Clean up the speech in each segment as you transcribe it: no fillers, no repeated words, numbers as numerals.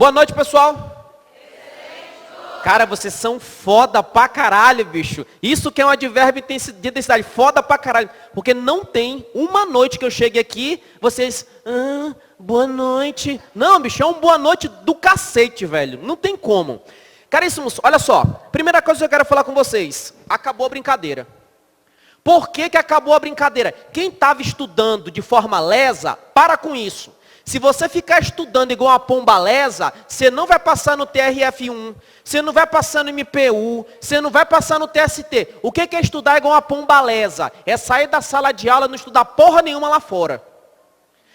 Boa noite, pessoal. Cara, vocês são foda pra caralho, bicho. Isso que é um advérbio de intensidade. Foda pra caralho. Porque não tem uma noite que eu chegue aqui, vocês... boa noite. Não, bicho, é um boa noite do cacete, velho. Não tem como. Caríssimos, olha só. Primeira coisa que eu quero falar com vocês. Acabou a brincadeira. Por que acabou a brincadeira? Quem estava estudando de forma lesa, para com isso. Se você ficar estudando igual uma pomba lesa, você não vai passar no TRF1, você não vai passar no MPU, você não vai passar no TST. O que é estudar igual uma pomba lesa? É sair da sala de aula e não estudar porra nenhuma lá fora.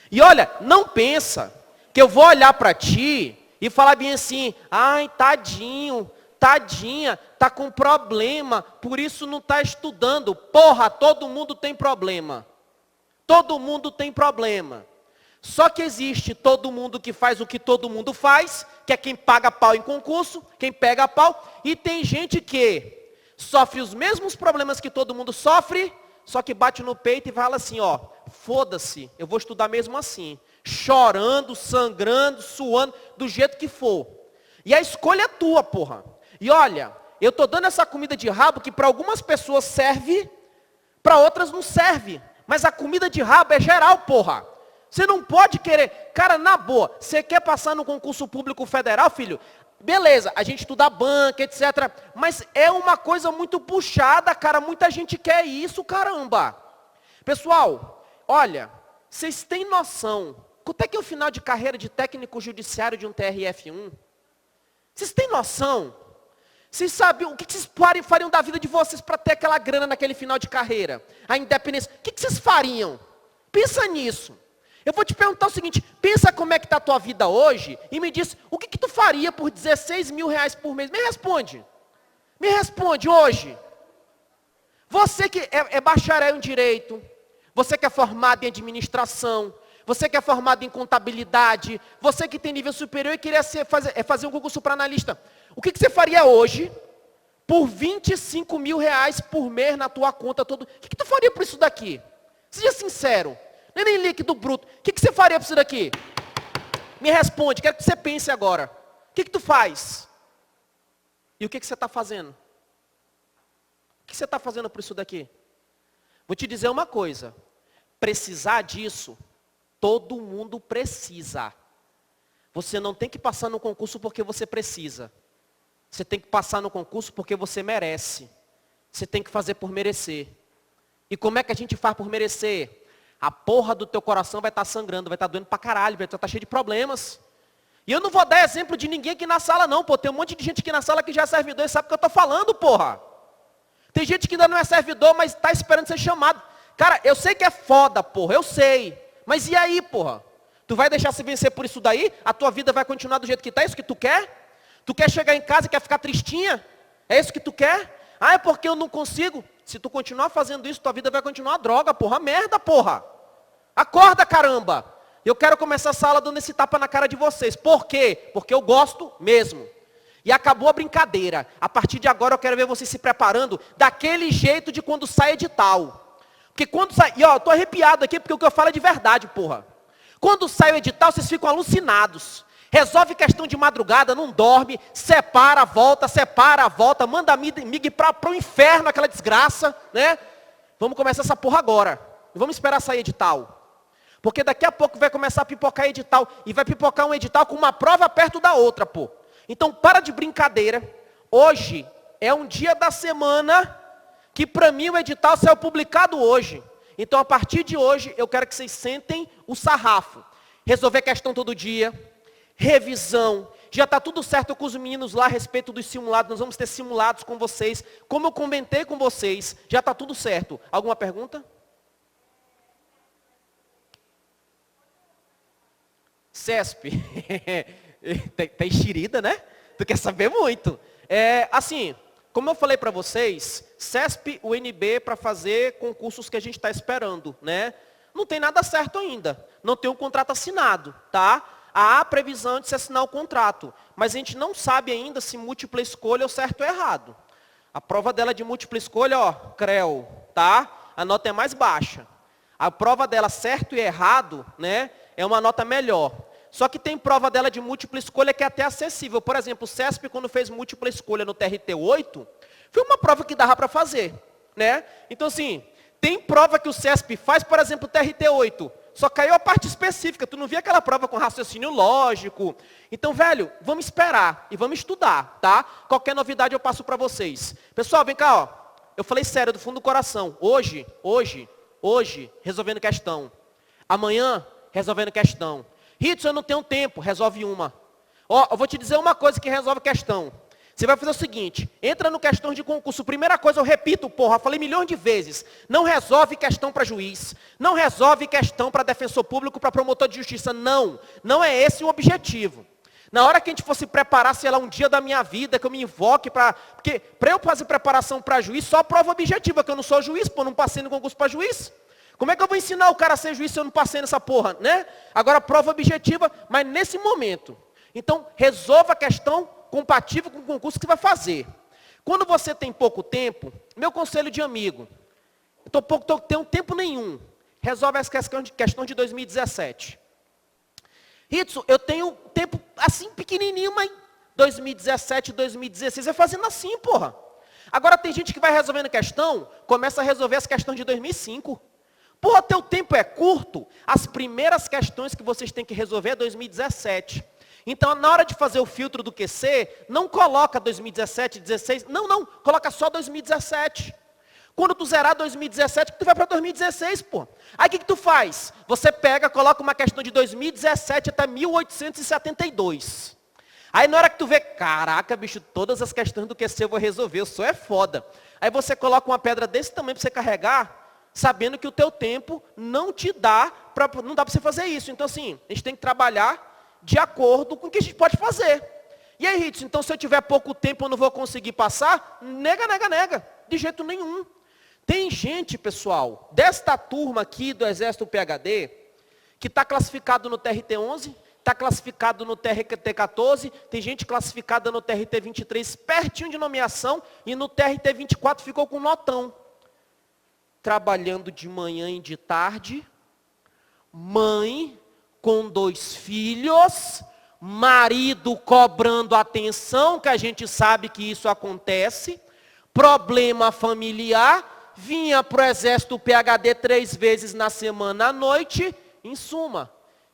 E olha, não pensa que eu vou olhar para ti e falar bem assim, ai, tadinho, tadinha, tá com problema, por isso não tá estudando. Porra, todo mundo tem problema. Todo mundo tem problema. Só que existe todo mundo que faz o que todo mundo faz, que é quem paga pau em concurso, quem pega pau, e tem gente que sofre os mesmos problemas que todo mundo sofre, só que bate no peito e fala assim, ó, foda-se, eu vou estudar mesmo assim, chorando, sangrando, suando, do jeito que for. E a escolha é tua, porra. E olha, eu tô dando essa comida de rabo que para algumas pessoas serve, para outras não serve. Mas a comida de rabo é geral, porra. Você não pode querer, cara, na boa, você quer passar no concurso público federal, filho? Beleza, a gente estuda banca, etc. Mas é uma coisa muito puxada, cara, muita gente quer isso, caramba. Pessoal, olha, vocês têm noção, quanto é que é o final de carreira de técnico judiciário de um TRF1? Vocês têm noção? Vocês sabem o que vocês fariam da vida de vocês para ter aquela grana naquele final de carreira? A independência, o que vocês fariam? Pensa nisso. Eu vou te perguntar o seguinte, pensa como é que está a tua vida hoje e me diz, o que tu faria por 16 mil reais por mês? Me responde hoje. Você que é bacharel em direito, você que é formado em administração, você que é formado em contabilidade, você que tem nível superior e queria fazer um concurso para analista. O que você faria hoje por 25 mil reais por mês na tua conta todo? O que tu faria por isso daqui? Seja sincero. Não é nem líquido bruto. O que você faria para isso daqui? Me responde, quero que você pense agora. O que tu faz? E o que você está fazendo? O que você está fazendo por isso daqui? Vou te dizer uma coisa. Precisar disso, todo mundo precisa. Você não tem que passar no concurso porque você precisa. Você tem que passar no concurso porque você merece. Você tem que fazer por merecer. E como é que a gente faz por merecer? A porra do teu coração vai estar sangrando, vai estar doendo pra caralho, vai estar cheio de problemas. E eu não vou dar exemplo de ninguém aqui na sala não, pô. Tem um monte de gente aqui na sala que já é servidor e sabe o que eu estou falando, porra. Tem gente que ainda não é servidor, mas está esperando ser chamado. Cara, eu sei que é foda, porra, eu sei. Mas e aí, porra? Tu vai deixar se vencer por isso daí? A tua vida vai continuar do jeito que está? É isso que tu quer? Tu quer chegar em casa e quer ficar tristinha? É isso que tu quer? Ah, é porque eu não consigo? Se tu continuar fazendo isso, tua vida vai continuar droga, porra. Merda, porra. Acorda, caramba. Eu quero começar essa aula dando esse tapa na cara de vocês. Por quê? Porque eu gosto mesmo. E acabou a brincadeira. A partir de agora eu quero ver vocês se preparando daquele jeito de quando sai edital. Porque quando sai... E ó, eu tô arrepiado aqui porque o que eu falo é de verdade, porra. Quando sai o edital, vocês ficam alucinados. Resolve questão de madrugada, não dorme, separa, volta, manda mig para o inferno, aquela desgraça, né? Vamos começar essa porra agora. Vamos esperar sair edital. Porque daqui a pouco vai começar a pipocar edital. E vai pipocar um edital com uma prova perto da outra, pô. Então para de brincadeira. Hoje é um dia da semana que para mim o edital saiu publicado hoje. Então a partir de hoje eu quero que vocês sentem o sarrafo. Resolver questão todo dia. Revisão. Já está tudo certo com os meninos lá a respeito dos simulados. Nós vamos ter simulados com vocês. Como eu comentei com vocês, já está tudo certo. Alguma pergunta? CESP. Tá enxerida, né? Tu quer saber muito. Assim, como eu falei para vocês, CESP, UNB para fazer concursos que a gente está esperando, né? Não tem nada certo ainda. Não tem um contrato assinado, tá? Há a previsão de se assinar o contrato. Mas a gente não sabe ainda se múltipla escolha é o certo ou errado. A prova dela de múltipla escolha, ó, CREO, tá? A nota é mais baixa. A prova dela certo e errado, né? É uma nota melhor. Só que tem prova dela de múltipla escolha que é até acessível. Por exemplo, o CESP, quando fez múltipla escolha no TRT-8, foi uma prova que dava para fazer, né? Então, assim, tem prova que o CESP faz, por exemplo, o TRT-8. Só caiu a parte específica. Tu não via aquela prova com raciocínio lógico. Então, velho, vamos esperar e vamos estudar, tá? Qualquer novidade eu passo para vocês. Pessoal, vem cá, ó. Eu falei sério, do fundo do coração. Hoje, resolvendo questão. Amanhã, resolvendo questão. Ritson, eu não tenho tempo. Resolve uma. Ó, eu vou te dizer uma coisa que resolve questão. Você vai fazer o seguinte, entra no questão de concurso. Primeira coisa, eu repito, porra, falei milhões de vezes. Não resolve questão para juiz. Não resolve questão para defensor público, para promotor de justiça. Não. Não é esse o objetivo. Na hora que a gente fosse preparar, sei lá, um dia da minha vida, que eu me invoque para... Porque para eu fazer preparação para juiz, só prova objetiva, que eu não sou juiz, pô, não passei no concurso para juiz. Como é que eu vou ensinar o cara a ser juiz se eu não passei nessa porra, né? Agora, prova objetiva, mas nesse momento. Então, resolva a questão compatível com o concurso que vai fazer. Quando você tem pouco tempo, meu conselho de amigo, eu tenho tempo nenhum, resolve essa questão de 2017. Ritson, eu tenho tempo assim pequenininho, mas 2017, 2016, é fazendo assim, porra. Agora tem gente que vai resolvendo questão, começa a resolver as questões de 2005. Porra, teu tempo é curto, as primeiras questões que vocês têm que resolver é 2017. Então, na hora de fazer o filtro do QC, não coloca 2017, 16, não, coloca só 2017. Quando tu zerar 2017, tu vai para 2016, pô. Aí o que tu faz? Você pega, coloca uma questão de 2017 até 1872. Aí na hora que tu vê, caraca, bicho, todas as questões do QC eu vou resolver, eu sou é foda. Aí você coloca uma pedra desse tamanho para você carregar, sabendo que o teu tempo não te dá, não dá para você fazer isso. Então assim, a gente tem que trabalhar de acordo com o que a gente pode fazer. E aí, Ritson, então se eu tiver pouco tempo eu não vou conseguir passar? Nega. De jeito nenhum. Tem gente, pessoal, desta turma aqui do Exército PhD, que está classificado no TRT-11, está classificado no TRT-14, tem gente classificada no TRT-23, pertinho de nomeação, e no TRT-24 ficou com notão. Trabalhando de manhã e de tarde, mãe com 2 filhos, marido cobrando atenção, que a gente sabe que isso acontece, problema familiar, vinha para o Exército PhD 3 vezes na semana à noite, em suma,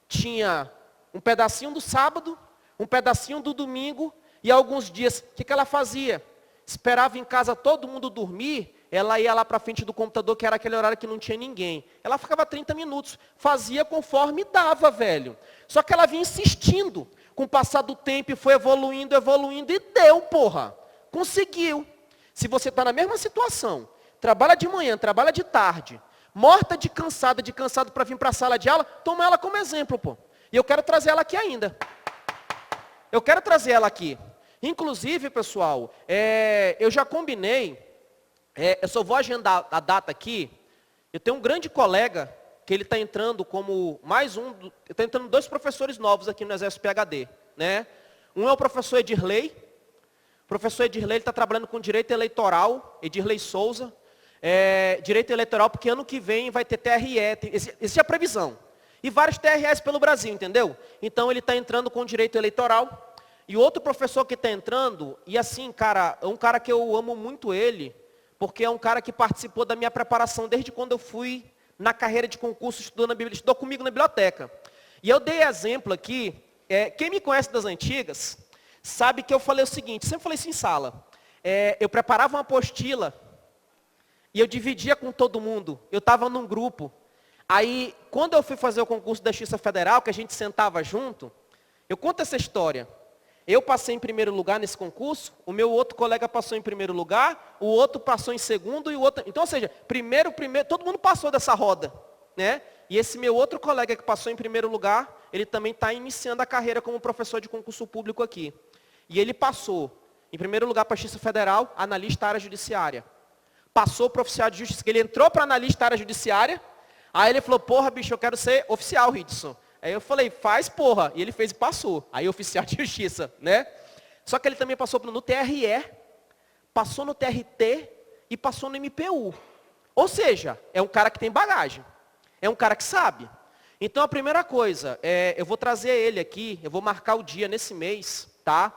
tinha um pedacinho do sábado, um pedacinho do domingo, e alguns dias, o que ela fazia? Esperava em casa todo mundo dormir, ela ia lá para frente do computador, que era aquele horário que não tinha ninguém. Ela ficava 30 minutos, fazia conforme dava, velho. Só que ela vinha insistindo. Com o passar do tempo, foi evoluindo, e deu, porra. Conseguiu. Se você está na mesma situação, trabalha de manhã, trabalha de tarde, morta de cansado para vir para a sala de aula, toma ela como exemplo, pô. E eu quero trazer ela aqui ainda. Eu quero trazer ela aqui. Inclusive, pessoal, eu já combinei, eu só vou agendar a data aqui. Eu tenho um grande colega, que ele está entrando como mais um, está entrando 2 professores novos aqui no Exército PhD, né? Um é o professor Edirley. O professor Edirley está trabalhando com direito eleitoral, Edirley Souza. Direito eleitoral, porque ano que vem vai ter TRE, existe a previsão. E vários TREs pelo Brasil, entendeu? Então ele está entrando com direito eleitoral. E outro professor que está entrando, e assim, cara, é um cara que eu amo muito ele, porque é um cara que participou da minha preparação desde quando eu fui na carreira de concurso estudou comigo na biblioteca. E eu dei exemplo aqui, quem me conhece das antigas, sabe que eu falei o seguinte, sempre falei isso em sala, eu preparava uma apostila, e eu dividia com todo mundo, eu estava num grupo, aí quando eu fui fazer o concurso da Justiça Federal, que a gente sentava junto, eu conto essa história. Eu passei em primeiro lugar nesse concurso, o meu outro colega passou em primeiro lugar, o outro passou em segundo e o outro... Então, ou seja, primeiro, todo mundo passou dessa roda, né? E esse meu outro colega que passou em primeiro lugar, ele também está iniciando a carreira como professor de concurso público aqui. E ele passou, em primeiro lugar para a Justiça Federal, analista área judiciária. Passou para oficial de justiça, ele entrou para analista área judiciária, aí ele falou, porra, bicho, eu quero ser oficial, Ritson. Aí eu falei, faz porra. E ele fez e passou. Aí oficial de justiça, né? Só que ele também passou no TRE, passou no TRT e passou no MPU. Ou seja, é um cara que tem bagagem. É um cara que sabe. Então a primeira coisa, eu vou trazer ele aqui, eu vou marcar o dia nesse mês, tá?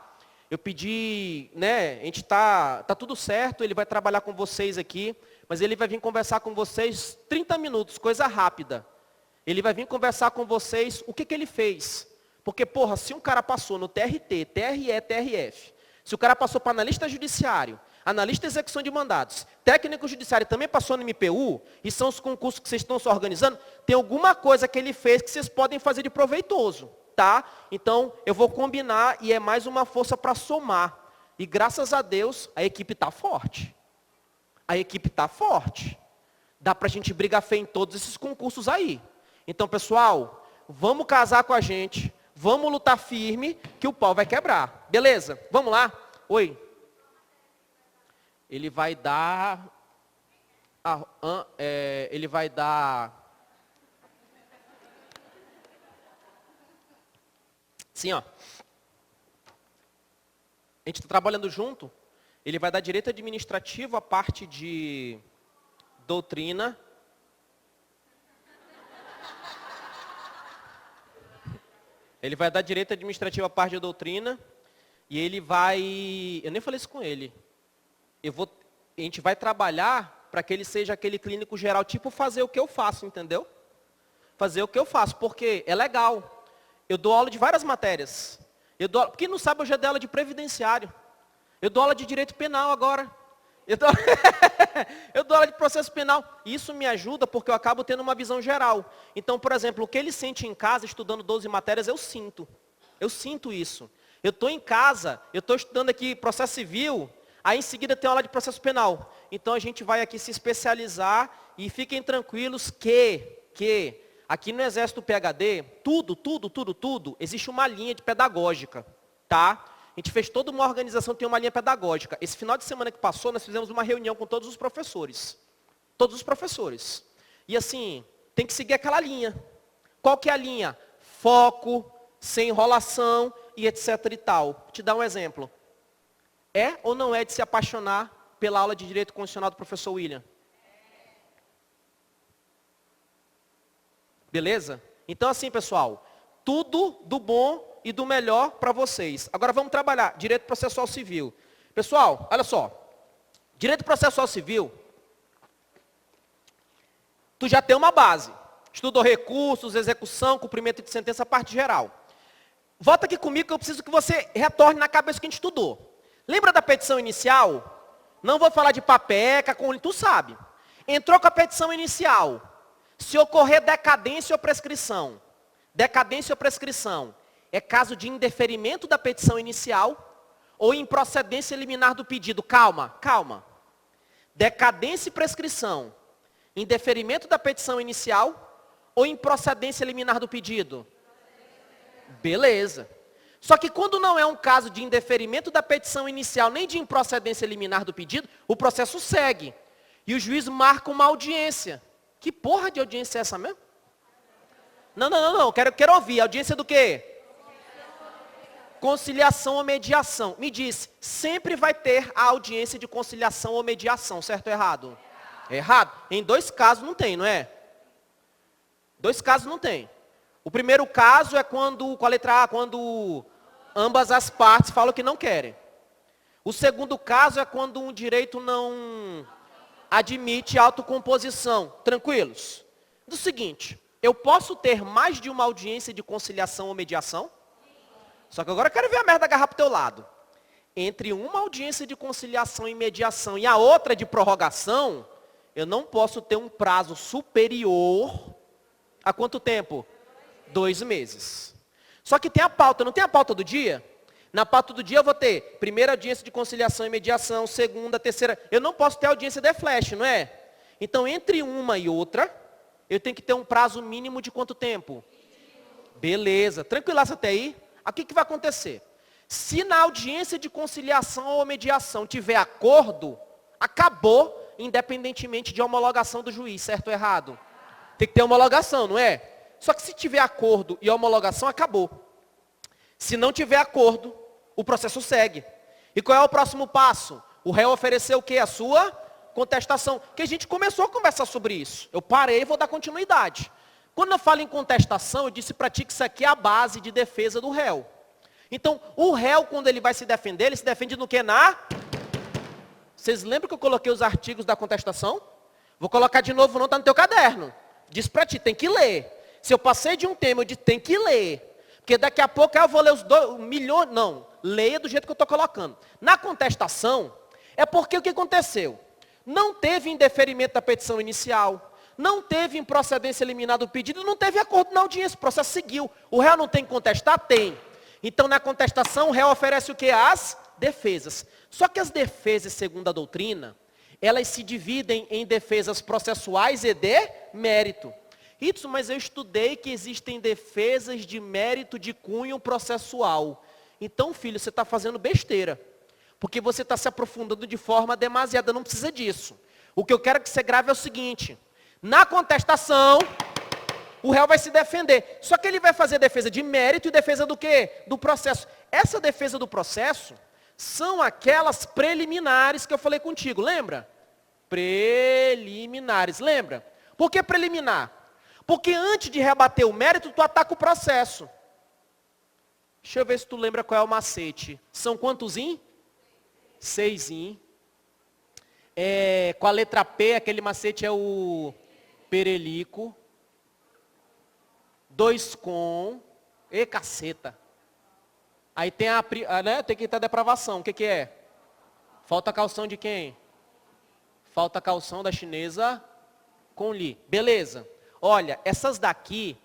Eu pedi, né, a gente tá tudo certo, ele vai trabalhar com vocês aqui, mas ele vai vir conversar com vocês 30 minutos, coisa rápida. Ele vai vir conversar com vocês o que ele fez. Porque, porra, se um cara passou no TRT, TRE, TRF, se o cara passou para analista judiciário, analista de execução de mandatos, técnico judiciário também passou no MPU, e são os concursos que vocês estão se organizando, tem alguma coisa que ele fez que vocês podem fazer de proveitoso, tá? Então, eu vou combinar e é mais uma força para somar. E graças a Deus, a equipe está forte. A equipe está forte. Dá para a gente brigar feio em todos esses concursos aí. Então, pessoal, vamos casar com a gente, vamos lutar firme, que o pau vai quebrar. Beleza? Vamos lá? Oi. Ele vai dar... ele vai dar... Sim, ó. A gente está trabalhando junto. Ele vai dar direito administrativo, a parte de doutrina. Ele vai dar direito administrativo, a parte de doutrina. E ele vai... Eu nem falei isso com ele. A gente vai trabalhar para que ele seja aquele clínico geral, tipo fazer o que eu faço, entendeu? Fazer o que eu faço, porque é legal. Eu dou aula de várias matérias. Quem não sabe, eu já dei aula de previdenciário. Eu dou aula de direito penal agora. Eu dou aula de processo penal. Isso me ajuda porque eu acabo tendo uma visão geral. Então, por exemplo, o que ele sente em casa, estudando 12 matérias, eu sinto. Eu sinto isso. Eu estou em casa, eu estou estudando aqui processo civil, aí em seguida tem aula de processo penal. Então a gente vai aqui se especializar e fiquem tranquilos que aqui no Exército PhD, tudo, existe uma linha de pedagógica, tá? A gente fez toda uma organização, tem uma linha pedagógica. Esse final de semana que passou, nós fizemos uma reunião com todos os professores. Todos os professores. E assim, tem que seguir aquela linha. Qual que é a linha? Foco, sem enrolação e etc e tal. Vou te dar um exemplo. É ou não é de se apaixonar pela aula de Direito Constitucional do professor William? Beleza? Então assim, pessoal, tudo do bom e do melhor para vocês. Agora vamos trabalhar Direito Processual Civil. Pessoal, olha só. Direito Processual Civil, tu já tem uma base. Estudou recursos, execução, cumprimento de sentença, parte geral. Volta aqui comigo que eu preciso que você retorne na cabeça o que a gente estudou. Lembra da petição inicial? Não vou falar de papeca, tu sabe. Entrou com a petição inicial. Se ocorrer decadência ou prescrição. Decadência ou prescrição. É caso de indeferimento da petição inicial ou improcedência liminar do pedido. Calma. Decadência e prescrição. Indeferimento da petição inicial ou improcedência liminar do pedido? Beleza. Só que quando não é um caso de indeferimento da petição inicial, nem de improcedência liminar do pedido, o processo segue. E o juiz marca uma audiência. Que porra de audiência é essa mesmo? Não. Quero ouvir. Audiência do quê? Conciliação ou mediação. Me diz, sempre vai ter a audiência de conciliação ou mediação, certo ou errado? Errado. Em 2 casos não tem, não é? 2 casos não tem. O primeiro caso é quando, com a letra A, quando ambas as partes falam que não querem. O segundo caso é quando um direito não admite autocomposição. Tranquilos? Do seguinte, eu posso ter mais de uma audiência de conciliação ou mediação? Só que agora eu quero ver a merda agarrar pro teu lado. Entre uma audiência de conciliação e mediação e a outra de prorrogação, eu não posso ter um prazo superior a quanto tempo? 2 meses. Só que tem a pauta, não tem a pauta do dia? Na pauta do dia eu vou ter primeira audiência de conciliação e mediação, segunda, terceira. Eu não posso ter audiência de flash, não é? Então, entre uma e outra, eu tenho que ter um prazo mínimo de quanto tempo? Beleza. Tranquilaça até aí? O que vai acontecer? Se na audiência de conciliação ou mediação tiver acordo, acabou, independentemente de homologação do juiz, certo ou errado? Tem que ter homologação, não é? Só que se tiver acordo e homologação, acabou. Se não tiver acordo, o processo segue. E qual é o próximo passo? O réu ofereceu o quê? A sua contestação. Que a gente começou a conversar sobre isso. Eu parei e vou dar continuidade. Quando eu falo em contestação, eu disse para ti que isso aqui é a base de defesa do réu. Então, o réu, quando ele vai se defender, ele se defende no que? Vocês lembram que eu coloquei os artigos da contestação? Vou colocar de novo, não está no teu caderno. Diz para ti, tem que ler. Se eu passei de um tema, eu disse, tem que ler. Porque daqui a pouco eu vou ler os milhões. Não, leia do jeito que eu estou colocando. Na contestação, é porque o que aconteceu? Não teve indeferimento da petição inicial. Não teve improcedência eliminada do pedido, não teve acordo na audiência, o processo seguiu. O réu não tem que contestar? Tem. Então, na contestação, o réu oferece o quê? As defesas. Só que as defesas, segundo a doutrina, elas se dividem em defesas processuais e de mérito. Isso, mas eu estudei que existem defesas de mérito de cunho processual. Então, filho, você está fazendo besteira. Porque você está se aprofundando de forma demasiada, não precisa disso. O que eu quero que você grave é o seguinte: na contestação, o réu vai se defender. Só que ele vai fazer defesa de mérito e defesa do quê? Do processo. Essa defesa do processo são aquelas preliminares que eu falei contigo, lembra? Preliminares, lembra? Por que preliminar? Porque antes de rebater o mérito, tu ataca o processo. Deixa eu ver se tu lembra qual é o macete. São quantos in? 6 in. Com a letra P, aquele macete é o perelico. 2 com. E caceta. Aí tem tem que ter a depravação. O que é? Falta calção de quem? Falta calção da chinesa com li. Beleza. Olha, essas daqui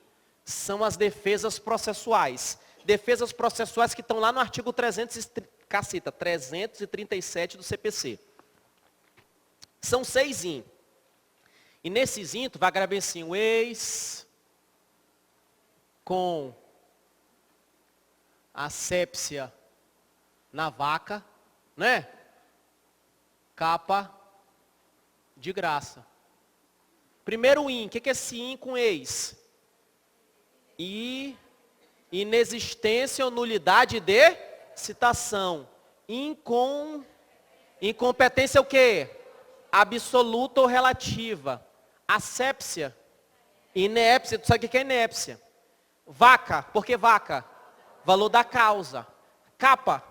são as defesas processuais. Defesas processuais que estão lá no artigo 337 do CPC. São 6 in. E nesses in, tu vai gravar assim, o ex com asepsia na vaca, né? Capa de graça. Primeiro in, o que é esse in com ex? Inexistência ou nulidade de citação. Incompetência o quê? Absoluta ou relativa. Asepsia. Inépcia, tu sabe o que é inépcia? Vaca, por que vaca? Valor da causa. Capa.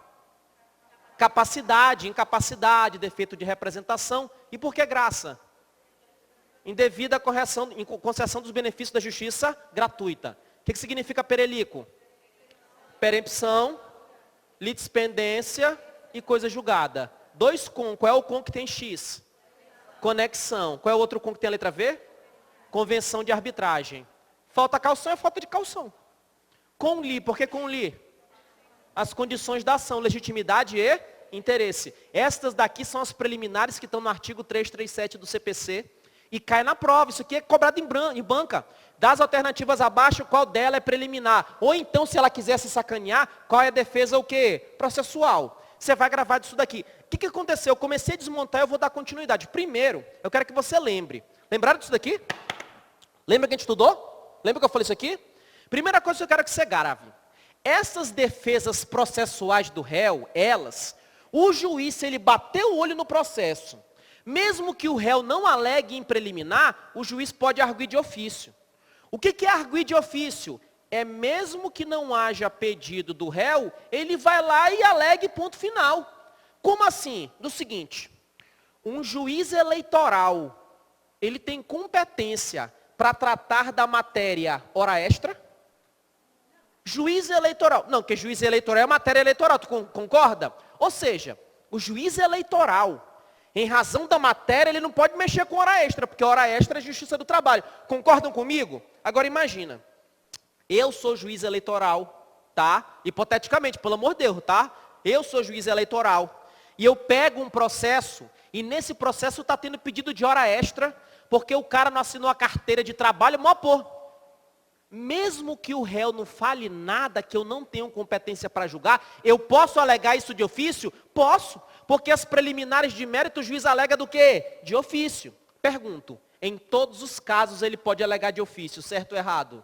Capacidade, incapacidade, defeito de representação. E por que graça? Indevida concessão dos benefícios da justiça gratuita. O que significa perelico? Perempção, litispendência e coisa julgada. 2 com, qual é o com que tem X? Conexão. Qual é o outro com que tem a letra V? Convenção de arbitragem. Falta calção é falta de calção. Com li, por que com li? As condições da ação, legitimidade e interesse. Estas daqui são as preliminares que estão no artigo 337 do CPC. E cai na prova. Isso aqui é cobrado em banca. Das alternativas abaixo, qual dela é preliminar? Ou então, se ela quiser se sacanear, qual é a defesa o quê? Processual. Você vai gravar disso daqui. O que aconteceu? Eu comecei a desmontar e eu vou dar continuidade. Primeiro, eu quero que você lembre. Lembraram disso daqui? Lembra que a gente estudou? Lembra que eu falei isso aqui? Primeira coisa que eu quero que você grave. Essas defesas processuais do réu, o juiz, se ele bater o olho no processo, mesmo que o réu não alegue em preliminar, o juiz pode arguir de ofício. O que é arguir de ofício? É mesmo que não haja pedido do réu, ele vai lá e alegue ponto final. Como assim? Do seguinte, um juiz eleitoral, ele tem competência para tratar da matéria hora extra? Juiz eleitoral, não, porque juiz eleitoral é matéria eleitoral, tu concorda? Ou seja, o juiz eleitoral, em razão da matéria, ele não pode mexer com hora extra, porque hora extra é justiça do trabalho. Concordam comigo? Agora imagina, eu sou juiz eleitoral, tá? Hipoteticamente, pelo amor de Deus, tá? Eu sou juiz eleitoral, e eu pego um processo, e nesse processo está tendo pedido de hora extra, porque o cara não assinou a carteira de trabalho, mesmo que o réu não fale nada que eu não tenho competência para julgar, eu posso alegar isso de ofício? Posso. Porque as preliminares de mérito o juiz alega do quê? De ofício. Pergunto, em todos os casos ele pode alegar de ofício, certo ou errado?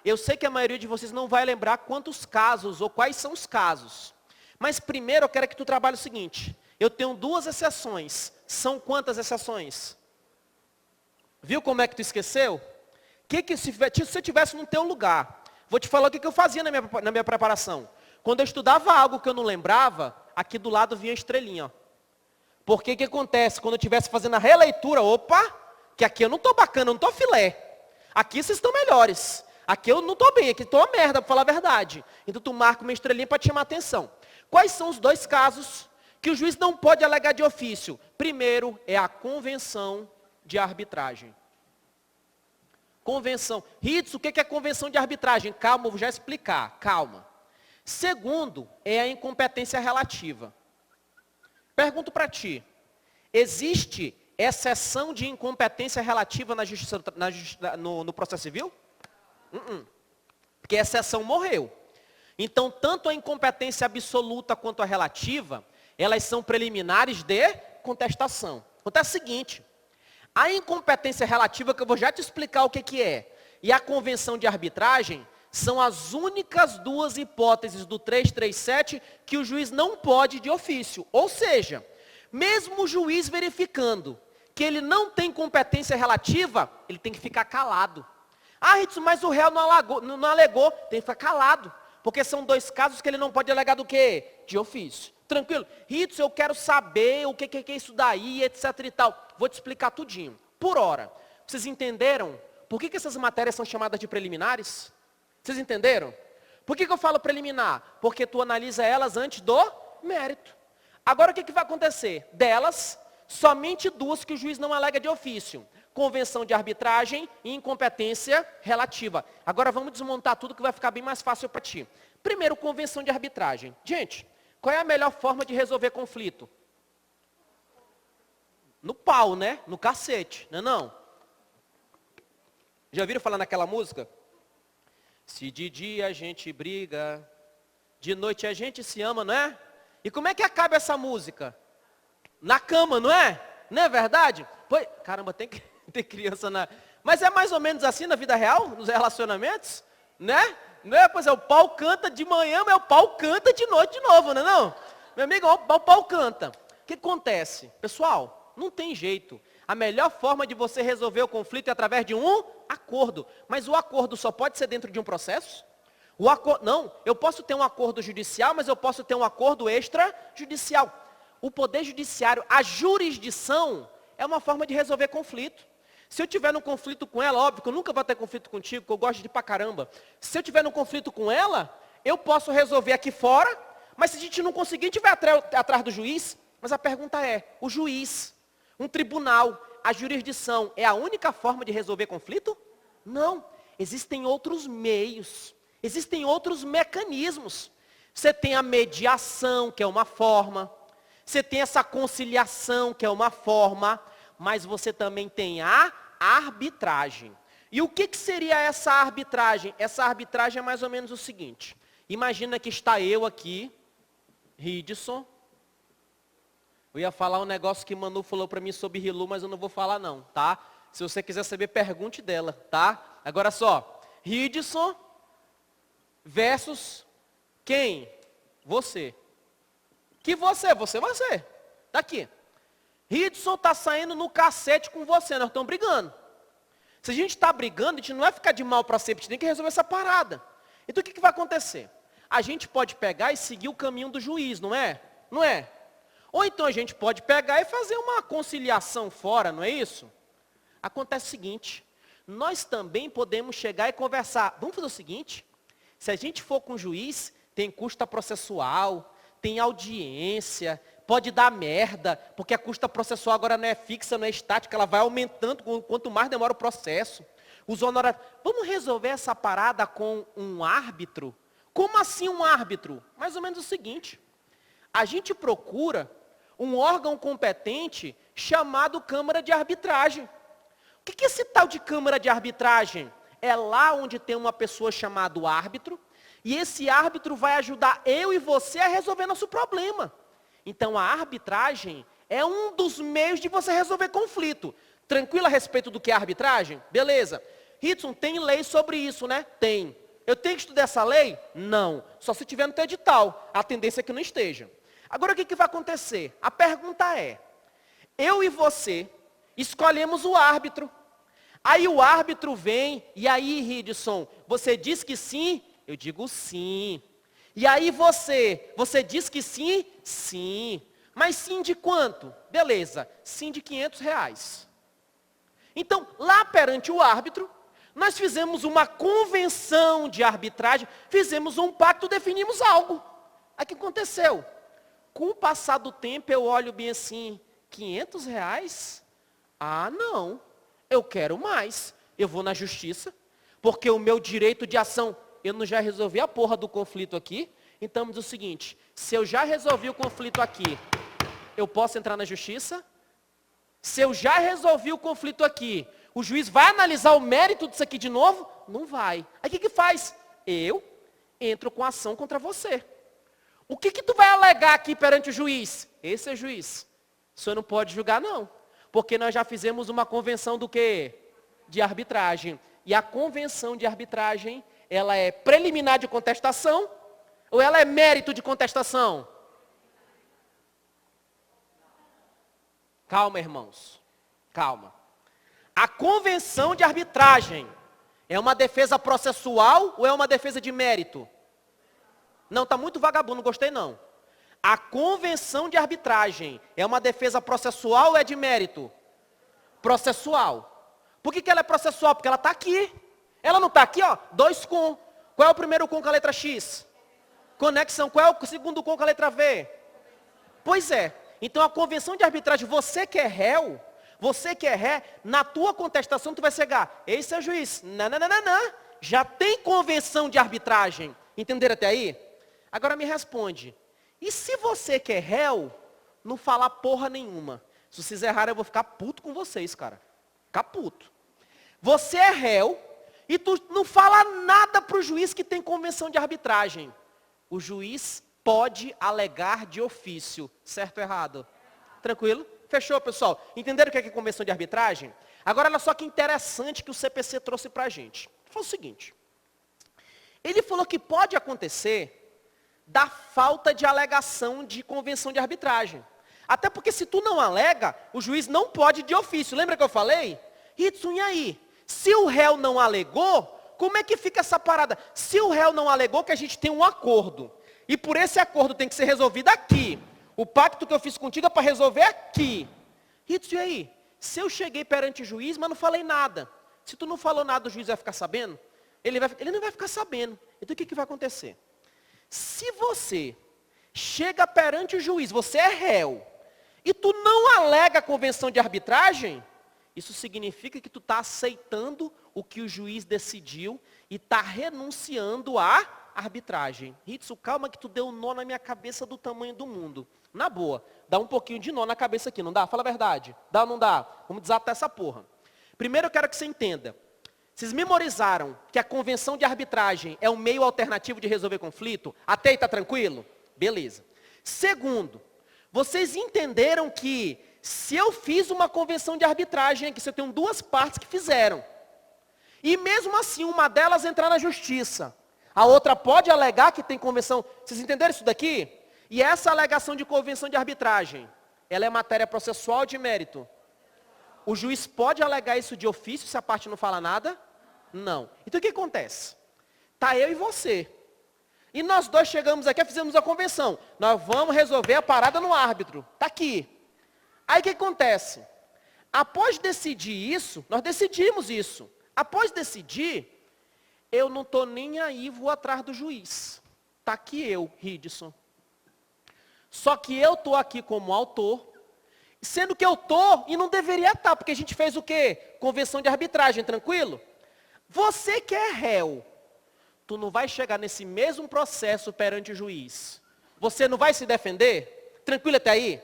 Eu sei que a maioria de vocês não vai lembrar quantos casos ou quais são os casos. Mas primeiro eu quero que tu trabalhe o seguinte. Eu tenho 2 exceções. São quantas exceções? Viu como é que tu esqueceu? Se eu estivesse no teu lugar, vou te falar o que eu fazia na minha preparação. Quando eu estudava algo que eu não lembrava, aqui do lado vinha a estrelinha. Porque o que acontece? Quando eu estivesse fazendo a releitura, opa, que aqui eu não estou bacana, eu não estou filé. Aqui vocês estão melhores. Aqui eu não estou bem, aqui estou uma merda, para falar a verdade. Então tu marca uma estrelinha para te chamar a atenção. Quais são os dois casos que o juiz não pode alegar de ofício? Primeiro é a convenção de arbitragem. Convenção. Ritz, o que é convenção de arbitragem? Calma, eu vou já explicar, calma. Segundo é a incompetência relativa. Pergunto para ti, existe exceção de incompetência relativa no processo civil? Porque a exceção morreu. Então, tanto a incompetência absoluta quanto a relativa, elas são preliminares de contestação. Acontece o seguinte, a incompetência relativa, que eu vou já te explicar o que é, e a convenção de arbitragem, são as únicas duas hipóteses do 337 que o juiz não pode de ofício. Ou seja, mesmo o juiz verificando que ele não tem competência relativa, ele tem que ficar calado. Ah, Ritz, mas o réu não alegou, tem que ficar calado. Porque são dois casos que ele não pode alegar do quê? De ofício. Tranquilo? Ritz, eu quero saber o que é isso daí, etc e tal. Vou te explicar tudinho. Por hora, vocês entenderam por que essas matérias são chamadas de preliminares? Vocês entenderam? Por que eu falo preliminar? Porque tu analisa elas antes do mérito. Agora o que vai acontecer? Delas, somente duas que o juiz não alega de ofício. Convenção de arbitragem e incompetência relativa. Agora vamos desmontar tudo que vai ficar bem mais fácil para ti. Primeiro, convenção de arbitragem. Gente, qual é a melhor forma de resolver conflito? No pau, né? No cacete, não é não? Já viram falar naquela música? Se de dia a gente briga, de noite a gente se ama, não é? E como é que acaba essa música? Na cama, não é? Não é verdade? Pois, caramba, tem criança na... Mas é mais ou menos assim na vida real, nos relacionamentos? Né? Não é? Pois é, o pau canta de manhã, mas o pau canta de noite de novo, não é não? Meu amigo, o pau canta. O que acontece? Pessoal, não tem jeito. A melhor forma de você resolver o conflito é através de um acordo. Mas o acordo só pode ser dentro de um processo? Não, eu posso ter um acordo judicial, mas eu posso ter um acordo extrajudicial. O poder judiciário, a jurisdição, é uma forma de resolver conflito. Se eu tiver num conflito com ela, óbvio que eu nunca vou ter conflito contigo, porque eu gosto de pra caramba. Se eu tiver num conflito com ela, eu posso resolver aqui fora, mas se a gente não conseguir, a gente vai atrás do juiz. Mas a pergunta é, o juiz, um tribunal, a jurisdição, é a única forma de resolver conflito? Não. Existem outros meios, existem outros mecanismos. Você tem a mediação, que é uma forma. Você tem essa conciliação, que é uma forma. Mas você também tem a arbitragem. E o que seria essa arbitragem? Essa arbitragem é mais ou menos o seguinte. Imagina que está eu aqui, Ridson. Eu ia falar um negócio que Manu falou para mim sobre Rilu, mas eu não vou falar não, tá? Se você quiser saber, pergunte dela, tá? Agora só, Ridson versus quem? Você. Que você? Você. Tá aqui. Ridson está saindo no cacete com você, nós estamos brigando. Se a gente está brigando, a gente não vai ficar de mal para sempre, a gente tem que resolver essa parada. Então o que vai acontecer? A gente pode pegar e seguir o caminho do juiz, não é? Não é? Ou então a gente pode pegar e fazer uma conciliação fora, não é isso? Acontece o seguinte, nós também podemos chegar e conversar. Vamos fazer o seguinte, se a gente for com o juiz, tem custa processual, tem audiência, pode dar merda, porque a custa processual agora não é fixa, não é estática, ela vai aumentando quanto mais demora o processo. Os honorários. Vamos resolver essa parada com um árbitro? Como assim um árbitro? Mais ou menos o seguinte, a gente procura um órgão competente chamado Câmara de Arbitragem. O que é esse tal de Câmara de Arbitragem? É lá onde tem uma pessoa chamada árbitro, e esse árbitro vai ajudar eu e você a resolver nosso problema. Então a arbitragem é um dos meios de você resolver conflito. Tranquilo a respeito do que é arbitragem? Beleza. Ritson, tem lei sobre isso, né? Tem. Eu tenho que estudar essa lei? Não. Só se tiver no teu edital. A tendência é que não esteja. Agora o que vai acontecer? A pergunta é, eu e você escolhemos o árbitro. Aí o árbitro vem, e aí, Ridson, você diz que sim? Eu digo sim. E aí você diz que sim? Sim. Mas sim de quanto? Beleza, sim de R$ 500. Então, lá perante o árbitro, nós fizemos uma convenção de arbitragem, fizemos um pacto, definimos algo. Aí o que aconteceu? Com o passar do tempo, eu olho bem assim, R$ 500? Ah, não, eu quero mais. Eu vou na justiça, porque o meu direito de ação, eu não já resolvi a porra do conflito aqui. Então, diz o seguinte, se eu já resolvi o conflito aqui, eu posso entrar na justiça? Se eu já resolvi o conflito aqui, o juiz vai analisar o mérito disso aqui de novo? Não vai. Aí o que faz? Eu entro com ação contra você. O que tu vai alegar aqui perante o juiz? Esse é juiz. O senhor não pode julgar não. Porque nós já fizemos uma convenção do quê? De arbitragem. E a convenção de arbitragem, ela é preliminar de contestação ou ela é mérito de contestação? Calma, irmãos. Calma. A convenção de arbitragem é uma defesa processual ou é uma defesa de mérito? Não, está muito vagabundo, não gostei não. A convenção de arbitragem é uma defesa processual ou é de mérito? Processual. Por que ela é processual? Porque ela está aqui. Ela não está aqui, ó, 2 com. Qual é o primeiro com a letra X? Conexão. Qual é o segundo com a letra V? Pois é. Então a convenção de arbitragem, você que é réu, na tua contestação tu vai chegar. Esse é o juiz. Não. Já tem convenção de arbitragem. Entenderam até aí? Agora me responde. E se você que é réu, não falar porra nenhuma? Se vocês errarem, eu vou ficar puto com vocês, cara. Ficar puto. Você é réu e tu não fala nada para o juiz que tem convenção de arbitragem. O juiz pode alegar de ofício. Certo ou errado? Tranquilo? Fechou, pessoal? Entenderam o que é convenção de arbitragem? Agora, olha só que interessante que o CPC trouxe para a gente. Foi o seguinte. Ele falou que pode acontecer da falta de alegação de convenção de arbitragem. Até porque se tu não alega, o juiz não pode de ofício. Lembra que eu falei? Ritson, e aí? Se o réu não alegou, como é que fica essa parada? Se o réu não alegou, que a gente tem um acordo. E por esse acordo tem que ser resolvido aqui. O pacto que eu fiz contigo é para resolver aqui. Ritson, e aí? Se eu cheguei perante o juiz, mas não falei nada. Se tu não falou nada, o juiz vai ficar sabendo? Ele não vai ficar sabendo. Então o que vai acontecer? Se você chega perante o juiz, você é réu, e tu não alega a convenção de arbitragem, isso significa que tu está aceitando o que o juiz decidiu e está renunciando à arbitragem. Ritson, calma que tu deu um nó na minha cabeça do tamanho do mundo. Na boa, dá um pouquinho de nó na cabeça aqui, não dá? Fala a verdade. Dá ou não dá? Vamos desatar essa porra. Primeiro eu quero que você entenda. Vocês memorizaram que a convenção de arbitragem é um meio alternativo de resolver conflito? Até aí está tranquilo? Beleza. Segundo, vocês entenderam que se eu fiz uma convenção de arbitragem, que se eu tenho 2 partes que fizeram, e mesmo assim uma delas entrar na justiça, a outra pode alegar que tem convenção. Vocês entenderam isso daqui? E essa alegação de convenção de arbitragem, ela é matéria processual ou de mérito? O juiz pode alegar isso de ofício se a parte não fala nada? Não. Então o que acontece? Está eu e você. E nós dois chegamos aqui e fizemos a convenção. Nós vamos resolver a parada no árbitro. Está aqui. Aí o que acontece? Após decidir isso, nós decidimos isso. Após decidir, eu não estou nem aí, vou atrás do juiz. Está aqui eu, Ridson. Só que eu estou aqui como autor, sendo que eu estou e não deveria estar, porque a gente fez o quê? Convenção de arbitragem, tranquilo? Você que é réu, tu não vai chegar nesse mesmo processo perante o juiz. Você não vai se defender? Tranquilo até aí?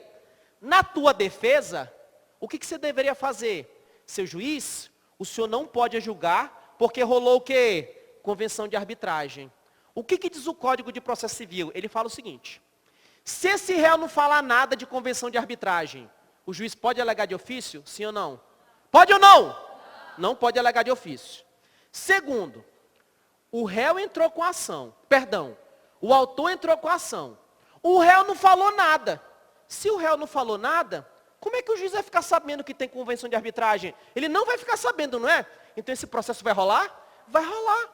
Na tua defesa, o que você deveria fazer? Seu juiz, o senhor não pode julgar, porque rolou o quê? Convenção de arbitragem. O que diz o Código de Processo Civil? Ele fala o seguinte: se esse réu não falar nada de convenção de arbitragem, o juiz pode alegar de ofício? Sim ou não? Pode ou não? Não pode alegar de ofício. Segundo, o réu entrou com a ação. Perdão, o autor entrou com a ação. O réu não falou nada. Se o réu não falou nada, Como é que o juiz vai ficar sabendo que tem convenção de arbitragem? Ele não vai ficar sabendo, não é? Então esse processo vai rolar? Vai rolar.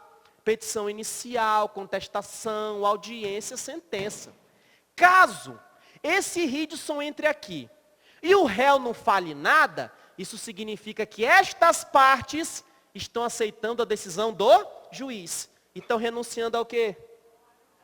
Petição inicial, contestação, audiência, sentença. Caso esse Ridson entre aqui e o réu não fale nada, isso significa que estas partes estão aceitando a decisão do juiz. E estão renunciando ao quê?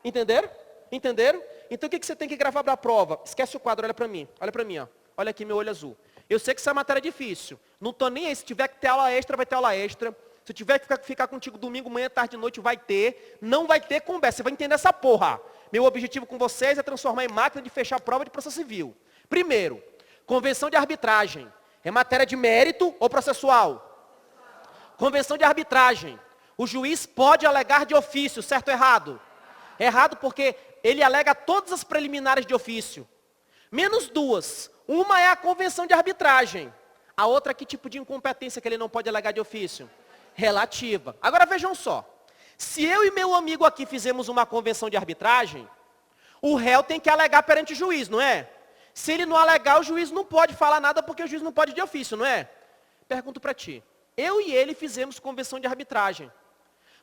Entenderam? Entenderam? Então o que você tem que gravar para a prova? Esquece o quadro, olha para mim. Olha para mim, ó. Olha aqui meu olho azul. Eu sei que essa matéria é difícil. Não estou nem aí. Se tiver que ter aula extra, vai ter aula extra. Se tiver que ficar contigo domingo, manhã, tarde e noite, vai ter. Não vai ter conversa. Você vai entender essa porra. Meu objetivo com vocês é transformar em máquina de fechar a prova de processo civil. Primeiro, convenção de arbitragem. É matéria de mérito ou processual? Convenção de arbitragem. O juiz pode alegar de ofício, certo ou errado? Errado porque ele alega todas as preliminares de ofício. Menos duas. Uma é a convenção de arbitragem. A outra, que tipo de incompetência que ele não pode alegar de ofício? Relativa. Agora vejam só. Se eu e meu amigo aqui fizemos uma convenção de arbitragem, o réu tem que alegar perante o juiz, não é? Se ele não alegar, o juiz não pode falar nada porque o juiz não pode de ofício, não é? Pergunto para ti. Eu e ele fizemos convenção de arbitragem.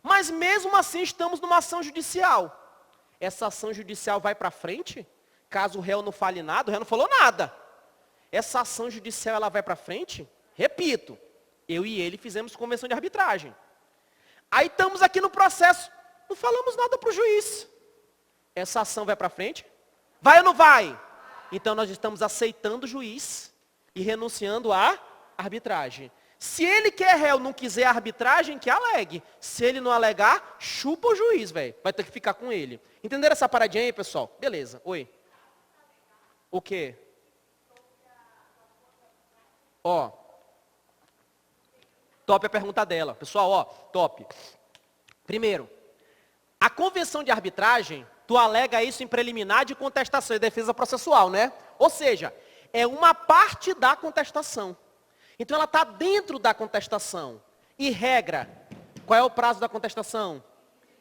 Mas mesmo assim estamos numa ação judicial. Essa ação judicial vai para frente? Caso o réu não fale nada, o réu não falou nada. Essa ação judicial ela vai para frente? Repito, eu e ele fizemos convenção de arbitragem. Aí estamos aqui no processo, não falamos nada para o juiz. Essa ação vai para frente? Vai ou não vai? Então nós estamos aceitando o juiz e renunciando à arbitragem. Se ele que é réu não quiser arbitragem, que alegue. Se ele não alegar, chupa o juiz, velho. Vai ter que ficar com ele. Entenderam essa paradinha aí, pessoal? Beleza. Oi. O quê? Ó. Top a pergunta dela. Pessoal, ó, top. Primeiro, a convenção de arbitragem, tu alega isso em preliminar de contestação e defesa processual, né? Ou seja, é uma parte da contestação. Então ela está dentro da contestação. E regra, qual é o prazo da contestação?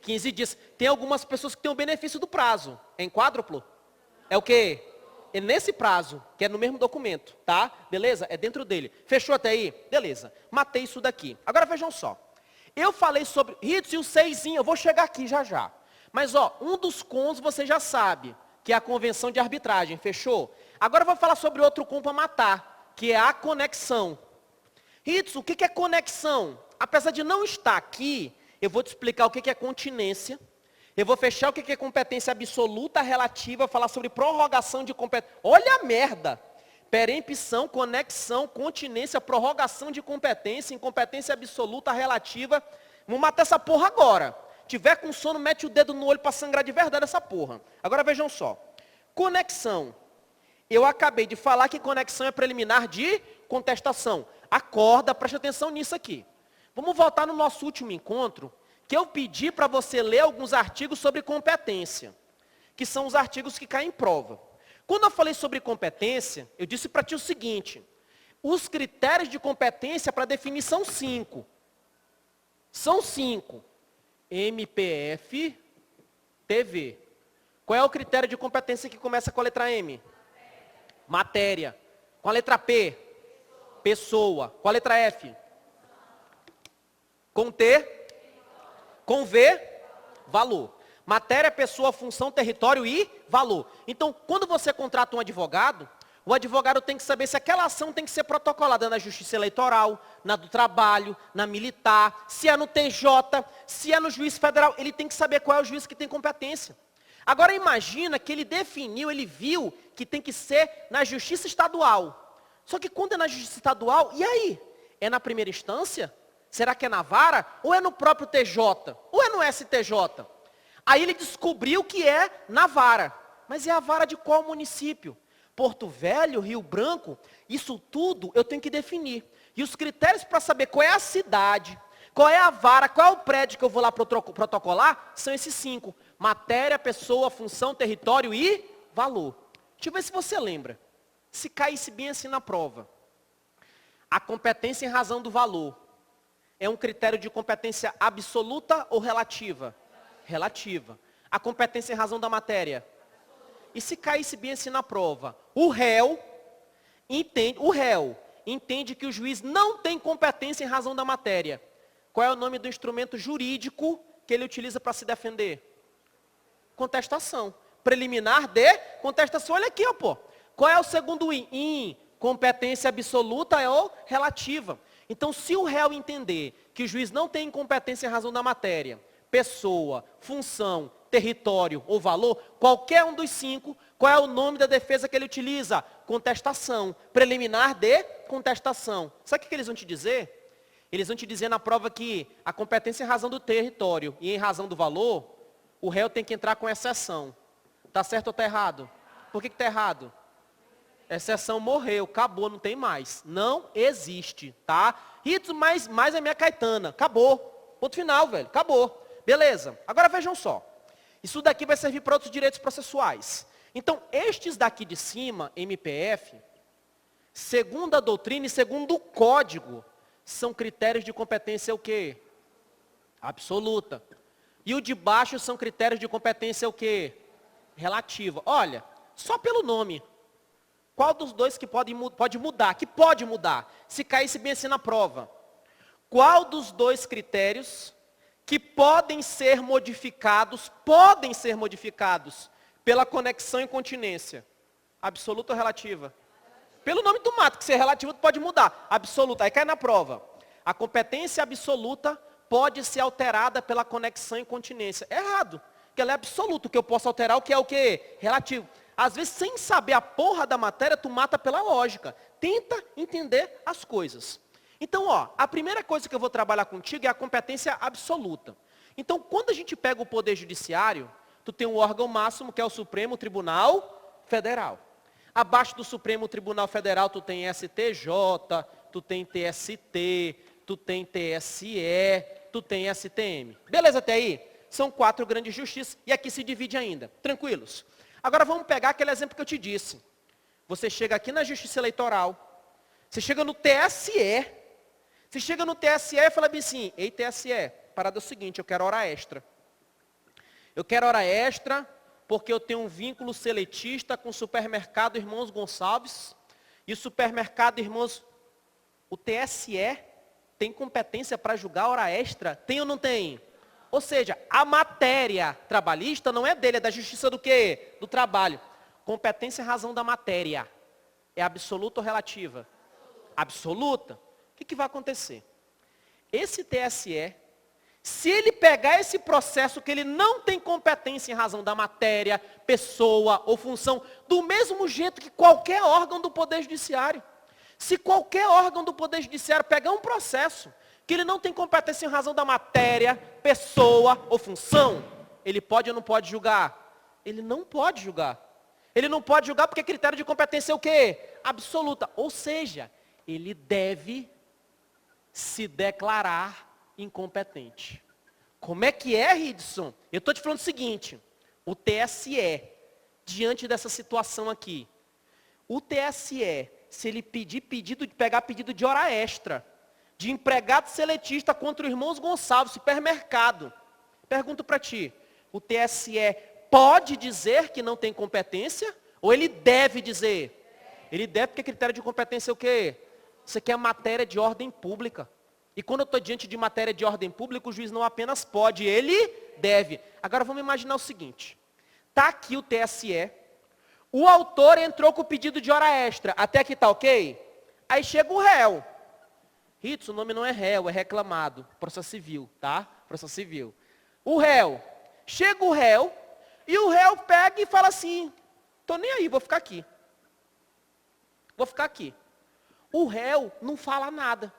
15 dias. Tem algumas pessoas que têm o benefício do prazo. É em quádruplo? É o quê? É nesse prazo, que é no mesmo documento, tá? Beleza? É dentro dele. Fechou até aí? Beleza. Matei isso daqui. Agora vejam só. Eu falei sobre Ritz e o 6, eu vou chegar aqui já já. Mas ó, um dos cons você já sabe, que é a convenção de arbitragem. Fechou? Agora eu vou falar sobre outro com para matar, que é a conexão. Ritz, o que é conexão? Apesar de não estar aqui, eu vou te explicar o que é continência. Eu vou fechar o que é competência absoluta, relativa, falar sobre prorrogação de competência. Olha a merda! Perempção, conexão, continência, prorrogação de competência, incompetência absoluta, relativa. Vamos matar essa porra agora. Tiver com sono, mete o dedo no olho para sangrar de verdade essa porra. Agora vejam só. Conexão. Eu acabei de falar que conexão é preliminar de contestação. Acorda, preste atenção nisso aqui. Vamos voltar no nosso último encontro, que eu pedi para você ler alguns artigos sobre competência, que são os artigos que caem em prova. Quando eu falei sobre competência, eu disse para ti o seguinte, os critérios de competência para definir são 5. São 5. MPF, TV. Qual é o critério de competência que começa com a letra M? Matéria. Com a letra P? Pessoa. Com a letra F? Com T? Com V? Valor. Matéria, pessoa, função, território e valor. Então, quando você contrata um advogado, o advogado tem que saber se aquela ação tem que ser protocolada na justiça eleitoral, na do trabalho, na militar, se é no TJ, se é no juiz federal, ele tem que saber qual é o juiz que tem competência. Agora imagina que ele definiu, ele viu que tem que ser na justiça estadual. Só que quando é na justiça estadual, e aí? É na primeira instância? Será que é na vara? Ou é no próprio TJ? Ou é no STJ? Aí ele descobriu que é na vara. Mas é a vara de qual município? Porto Velho, Rio Branco? Isso tudo eu tenho que definir. E os critérios para saber qual é a cidade, qual é a vara, qual é o prédio que eu vou lá protocolar, são esses 5. Matéria, pessoa, função, território e valor. Deixa eu ver se você lembra. Se caísse bem assim na prova. A competência em razão do valor é um critério de competência absoluta ou relativa? Relativa. A competência em razão da matéria? E se caísse bem assim na prova? O réu, o réu entende que o juiz não tem competência em razão da matéria. Qual é o nome do instrumento jurídico que ele utiliza para se defender? Contestação. Preliminar de contestação. Olha aqui, ó, pô. Qual é o segundo in? Incompetência absoluta ou relativa. Então, se o réu entender que o juiz não tem incompetência em razão da matéria, pessoa, função, território ou valor, qualquer um dos 5, qual é o nome da defesa que ele utiliza? Contestação. Preliminar de contestação. Sabe o que eles vão te dizer? Eles vão te dizer na prova que a competência em razão do território e em razão do valor, o réu tem que entrar com exceção. Está certo ou está errado? Por que está errado? Exceção morreu, acabou, não tem mais. Não existe, tá? Rito, mais a minha Caetana. Acabou. Ponto final, velho. Acabou. Beleza. Agora vejam só. Isso daqui vai servir para outros direitos processuais. Então, estes daqui de cima, MPF, segundo a doutrina e segundo o código, são critérios de competência o quê? Absoluta. E o de baixo são critérios de competência o quê? Relativa. Olha, só pelo nome. Qual dos dois que pode mudar? Que pode mudar, se caísse bem assim na prova. Qual dos dois critérios que podem ser modificados pela conexão e continência? Absoluta ou relativa? Pelo nome do mato, que se é relativo pode mudar. Absoluta, aí cai na prova. A competência absoluta pode ser alterada pela conexão e continência. É errado, porque ela é absoluta, o que eu posso alterar o que é o quê? Relativo. Às vezes, sem saber a porra da matéria, tu mata pela lógica. Tenta entender as coisas. Então, ó, a primeira coisa que eu vou trabalhar contigo é a competência absoluta. Então, quando a gente pega o Poder Judiciário, tu tem um órgão máximo, que é o Supremo Tribunal Federal. Abaixo do Supremo Tribunal Federal, tu tem STJ, tu tem TST, tu tem TSE, tu tem STM. Beleza até aí? São 4 grandes justiças e aqui se divide ainda. Tranquilos? Agora vamos pegar aquele exemplo que eu te disse. Você chega aqui na Justiça Eleitoral, você chega no TSE, você chega no TSE e fala bem assim, ei TSE, parada é o seguinte, eu quero hora extra. Eu quero hora extra porque eu tenho um vínculo seletista com o supermercado Irmãos Gonçalves, e o supermercado Irmãos, o TSE tem competência para julgar hora extra? Tem ou não tem? Ou seja, a matéria trabalhista não é dele, é da justiça do quê? Do trabalho. Competência em razão da matéria. É absoluta ou relativa? Absoluta. O que vai acontecer? Esse TSE, se ele pegar esse processo que ele não tem competência em razão da matéria, pessoa ou função, do mesmo jeito que qualquer órgão do Poder Judiciário. Se qualquer órgão do Poder Judiciário pegar um processo que ele não tem competência em razão da matéria, pessoa ou função, ele pode ou não pode julgar? Ele não pode julgar. Ele não pode julgar porque critério de competência é o quê? Absoluta. Ou seja, ele deve se declarar incompetente. Como é que é, Ridson? Eu estou te falando o seguinte, o TSE, diante dessa situação aqui, o TSE, se ele pegar pedido de hora extra, de empregado seletista contra o Irmãos Gonçalves, supermercado, pergunto para ti, o TSE pode dizer que não tem competência? Ou ele deve dizer? Ele deve porque critério de competência é o quê? Isso aqui é matéria de ordem pública. E quando eu estou diante de matéria de ordem pública, o juiz não apenas pode, ele deve. Agora vamos imaginar o seguinte. Está aqui o TSE, o autor entrou com o pedido de hora extra. Até aqui está ok? Aí chega o réu. Ritz, o nome não é réu, é reclamado. Processo civil, tá? Processo civil. O réu. Chega o réu, e o réu pega e fala assim, estou nem aí, vou ficar aqui. Vou ficar aqui. O réu não fala nada.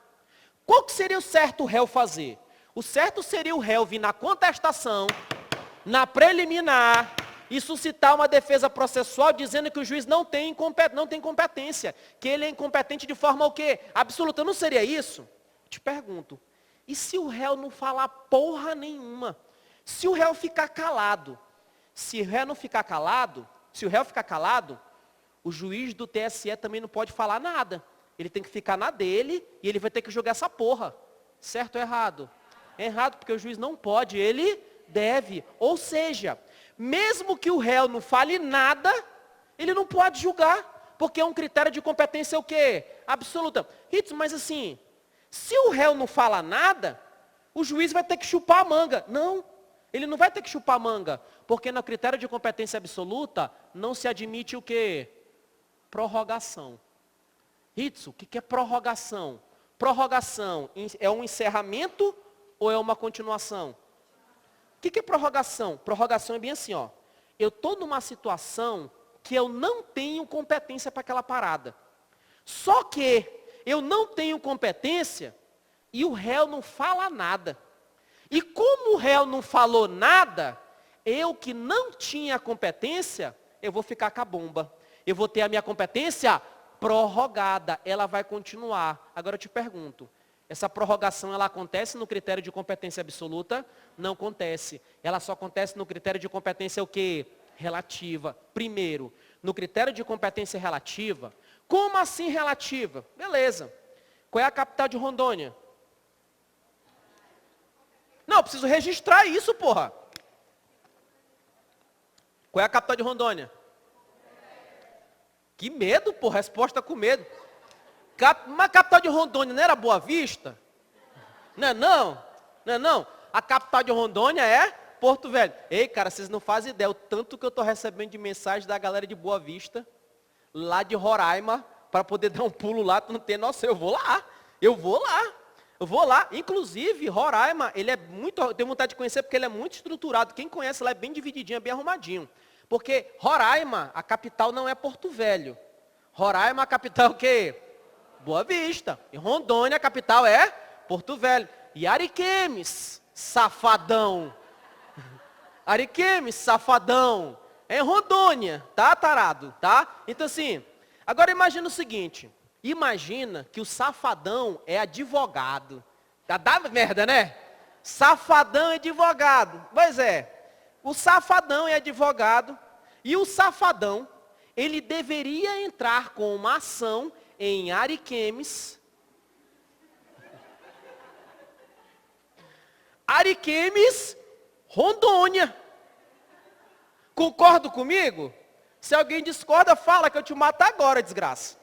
Qual que seria o certo o réu fazer? O certo seria o réu vir na contestação, na preliminar, e suscitar uma defesa processual dizendo que o juiz não tem competência, que ele é incompetente de forma o quê? Absoluta. Não seria isso? Te pergunto, e se o réu não falar porra nenhuma? Se o réu ficar calado? Se o réu não ficar calado, se o réu ficar calado, o juiz do TSE também não pode falar nada. Ele tem que ficar na dele e ele vai ter que julgar essa porra. Certo ou errado? É errado porque o juiz não pode, ele deve. Ou seja, mesmo que o réu não fale nada, ele não pode julgar. Porque é um critério de competência o quê? Absoluta. Ritz, mas assim, se o réu não fala nada, o juiz vai ter que chupar a manga. Não, ele não vai ter que chupar a manga. Porque no critério de competência absoluta, não se admite o quê? Prorrogação. Ritz, o que é prorrogação? Prorrogação é um encerramento ou é uma continuação? O que é prorrogação? Prorrogação é bem assim, ó. Eu estou numa situação que eu não tenho competência para aquela parada. Só que eu não tenho competência e o réu não fala nada. E como o réu não falou nada, eu que não tinha competência, eu vou ficar com a bomba. Eu vou ter a minha competência prorrogada. Ela vai continuar. Agora eu te pergunto, essa prorrogação ela acontece no critério de competência absoluta? Não acontece. Ela só acontece no critério de competência o quê? Relativa. Primeiro, no critério de competência relativa. Como assim relativa? Beleza. Qual é a capital de Rondônia? Não, eu preciso registrar isso, porra. Qual é a capital de Rondônia? Que medo, porra. Resposta com medo. Mas a capital de Rondônia não era Boa Vista? Não é não? Não é não? A capital de Rondônia é Porto Velho. Ei, cara, vocês não fazem ideia o tanto que eu estou recebendo de mensagem da galera de Boa Vista, lá de Roraima, para poder dar um pulo lá, tu não tem noção. Eu vou lá. Eu vou lá. Inclusive, Roraima, ele é muito, eu tenho vontade de conhecer porque ele é muito estruturado. Quem conhece lá é bem divididinho, é bem arrumadinho. Porque Roraima, a capital não é Porto Velho. Roraima, a capital é o quê? Boa Vista. E Rondônia, a capital é Porto Velho. E Ariquemes, safadão. Ariquemes, safadão. É em Rondônia, tá, tarado? Tá? Então assim, agora imagina o seguinte. Imagina que o safadão é advogado. Dá merda, né? Safadão é advogado. Pois é. O safadão é advogado. E o safadão, ele deveria entrar com uma ação em Ariquemes. Ariquemes, Rondônia. Concorda comigo? Se alguém discorda, fala que eu te mato agora, desgraça.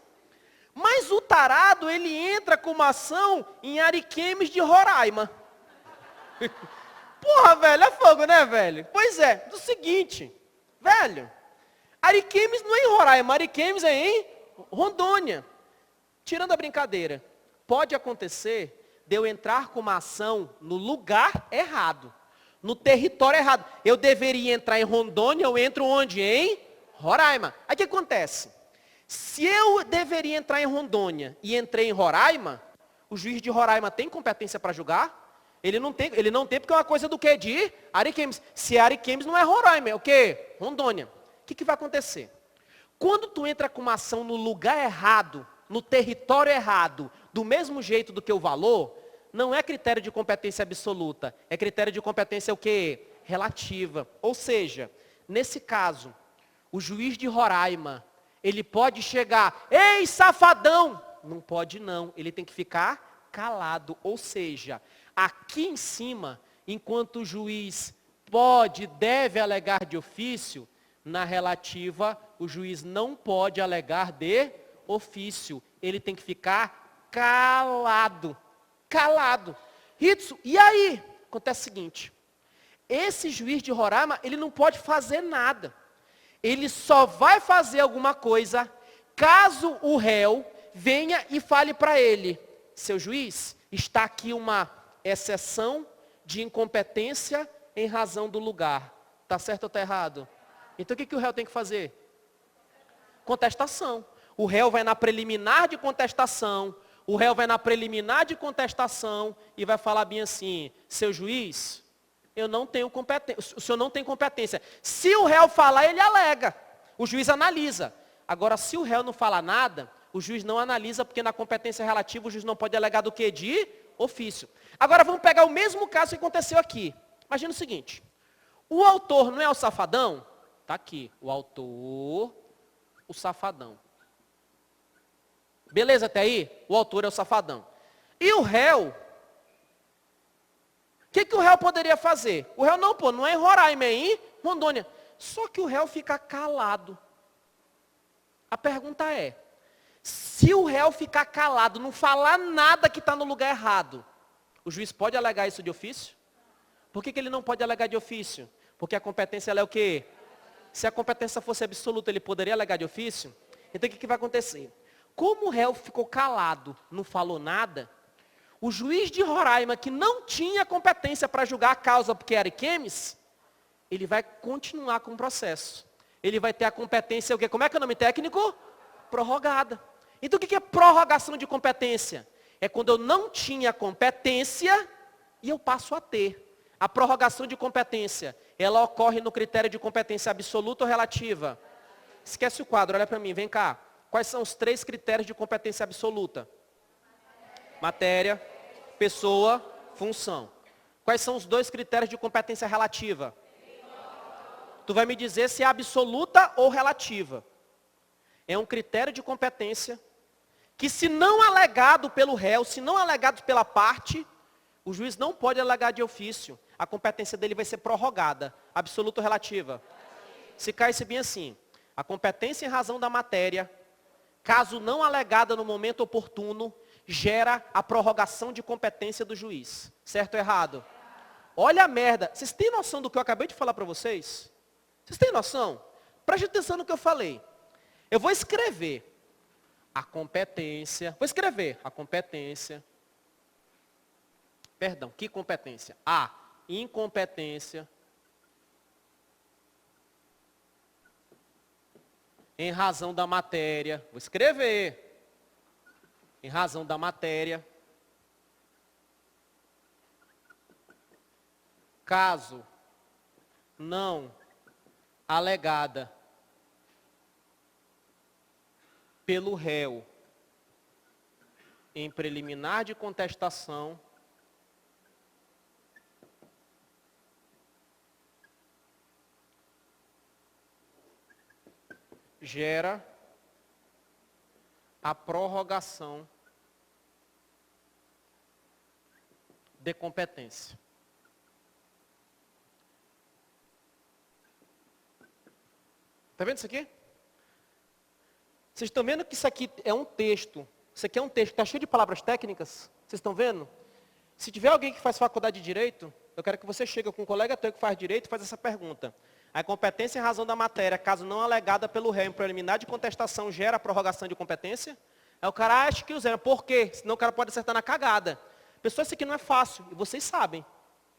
Mas o tarado, ele entra com uma ação em Ariquemes de Roraima. Porra, velho, é fogo, né, velho? Pois é, do seguinte, velho, Ariquemes não é em Roraima, Ariquemes é em Rondônia. Tirando a brincadeira, pode acontecer de eu entrar com uma ação no lugar errado, no território errado. Eu deveria entrar em Rondônia, eu entro onde? Em Roraima. Aí o que acontece? Se eu deveria entrar em Rondônia e entrei em Roraima, o juiz de Roraima tem competência para julgar? Ele não tem porque é uma coisa do quê? De Ariquemes. Se é Ariquemes, não é Roraima, é o quê? Rondônia. O que vai acontecer? Quando tu entra com uma ação no lugar errado, no território errado, do mesmo jeito do que o valor, não é critério de competência absoluta, é critério de competência o quê? Relativa. Ou seja, nesse caso, o juiz de Roraima, ele pode chegar, ei, safadão! Não pode não, ele tem que ficar calado. Ou seja, aqui em cima, enquanto o juiz pode, deve alegar de ofício, na relativa, o juiz não pode alegar de ofício. Ele tem que ficar calado. Calado. Ritsu, e aí? Acontece o seguinte, esse juiz de Roraima, ele não pode fazer nada. Ele só vai fazer alguma coisa caso o réu venha e fale para ele, seu juiz, está aqui uma exceção de incompetência em razão do lugar. Está certo ou está errado? Então o que o réu tem que fazer? Contestação. O réu vai na preliminar de contestação. O réu vai na preliminar de contestação e vai falar bem assim, seu juiz, eu não tenho competência, o senhor não tem competência. Se o réu falar, ele alega. O juiz analisa. Agora, se o réu não fala nada, o juiz não analisa, porque na competência relativa o juiz não pode alegar do que? De ofício. Agora vamos pegar o mesmo caso que aconteceu aqui. Imagina o seguinte, o autor não é o safadão? Está aqui, o autor, o safadão. Beleza até aí? O autor é o safadão. E o réu? O que o réu poderia fazer? O réu não é em Roraima, é em Rondônia. Só que o réu fica calado. A pergunta é, se o réu ficar calado, não falar nada que está no lugar errado, o juiz pode alegar isso de ofício? Por que ele não pode alegar de ofício? Porque a competência ela é o quê? Se a competência fosse absoluta, ele poderia alegar de ofício? Então o que vai acontecer? Como o réu ficou calado, não falou nada, o juiz de Roraima, que não tinha competência para julgar a causa porque era Iquemes, ele vai continuar com o processo. Ele vai ter a competência, o quê? Como é que é o nome técnico? Prorrogada. Então o que é prorrogação de competência? É quando eu não tinha competência e eu passo a ter. A prorrogação de competência, ela ocorre no critério de competência absoluta ou relativa? Esquece o quadro, olha para mim, vem cá. Quais são os 3 critérios de competência absoluta? Matéria, pessoa, função. Quais são os 2 critérios de competência relativa? Tu vai me dizer se é absoluta ou relativa. É um critério de competência que, se não alegado pelo réu, se não alegado pela parte, o juiz não pode alegar de ofício. A competência dele vai ser prorrogada. Absoluta ou relativa? Se caísse bem assim, a competência em razão da matéria, caso não alegada no momento oportuno, gera a prorrogação de competência do juiz. Certo ou errado? Olha a merda. Vocês têm noção do que eu acabei de falar para vocês? Vocês têm noção? Preste atenção no que eu falei. Eu vou escrever a competência. Vou escrever a competência. Perdão, que competência? A incompetência em razão da matéria. Vou escrever. Em razão da matéria. Caso não alegada pelo réu em preliminar de contestação, gera a prorrogação de competência. Está vendo isso aqui? Vocês estão vendo que isso aqui é um texto. Isso aqui é um texto que está cheio de palavras técnicas. Vocês estão vendo? Se tiver alguém que faz faculdade de Direito, eu quero que você chegue com um colega teu que faz Direito e faz essa pergunta. A competência em razão da matéria, caso não alegada pelo réu em preliminar de contestação, gera a prorrogação de competência? Aí o cara acha que usa. Por quê? Senão o cara pode acertar na cagada. Pessoal, isso aqui não é fácil. E vocês sabem.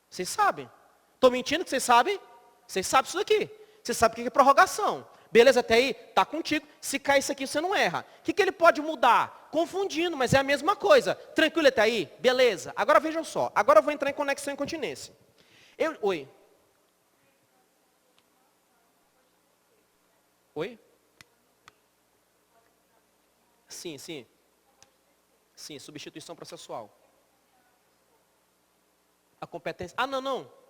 Vocês sabem. Estou mentindo que vocês sabem? Vocês sabem isso daqui. Você sabe o que é prorrogação. Beleza, até aí? Está contigo. Se cair isso aqui, você não erra. O que ele pode mudar? Confundindo, mas é a mesma coisa. Tranquilo até aí? Beleza. Agora vejam só. Agora eu vou entrar em conexão e continência. Oi? Oi? Sim. Sim, substituição processual. A competência... não.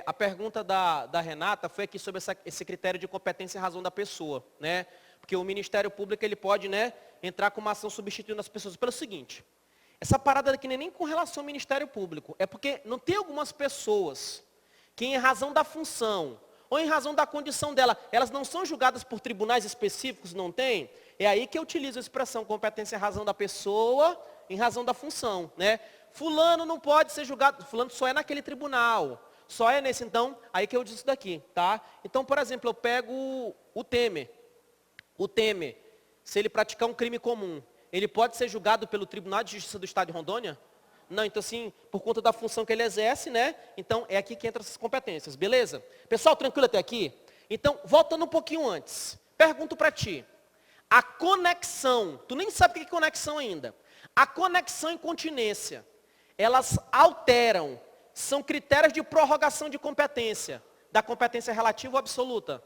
A pergunta da Renata foi aqui sobre esse critério de competência em razão da pessoa, né? Porque o Ministério Público ele pode, né, entrar com uma ação substituindo as pessoas pelo seguinte. Essa parada aqui não é nem com relação ao Ministério Público, é porque não tem algumas pessoas que em razão da função ou em razão da condição dela, elas não são julgadas por tribunais específicos, não tem? É aí que eu utilizo a expressão competência em razão da pessoa, em razão da função, né? Fulano não pode ser julgado, fulano só é naquele tribunal. Só é nesse, então, aí que eu disse isso daqui, tá? Então, por exemplo, eu pego o Temer. O Temer, se ele praticar um crime comum, ele pode ser julgado pelo Tribunal de Justiça do Estado de Rondônia? Não, então assim, por conta da função que ele exerce, né? Então, é aqui que entram essas competências, beleza? Pessoal, tranquilo até aqui? Então, voltando um pouquinho antes. Pergunto para ti. A conexão, tu nem sabe o que é conexão ainda. A conexão e continência, elas alteram. São critérios de prorrogação de competência, da competência relativa ou absoluta.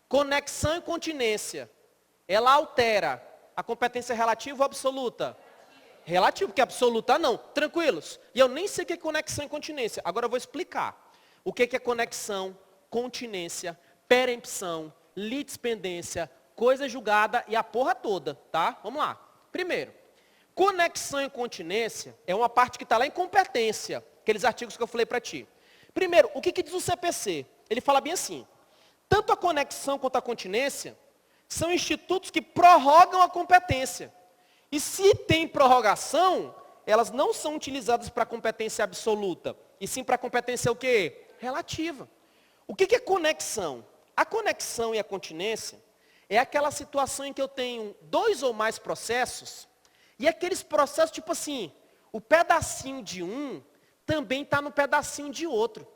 Conexão e continência, ela altera a competência relativa ou absoluta? Relativa, porque absoluta não. Tranquilos? E eu nem sei o que é conexão e continência. Agora eu vou explicar. O que é conexão, continência, perempção, litispendência, coisa julgada e a porra toda, tá? Vamos lá. Primeiro, conexão e continência é uma parte que está lá em competência. Aqueles artigos que eu falei para ti. Primeiro, o que diz o CPC? Ele fala bem assim. Tanto a conexão quanto a continência São institutos que prorrogam a competência. E se tem prorrogação, elas não são utilizadas para competência absoluta, e sim para competência o quê? Relativa. O que é conexão? A conexão e a continência é aquela situação em que eu tenho 2 ou mais processos, e aqueles processos, tipo assim, o pedacinho de um também está no pedacinho de outro.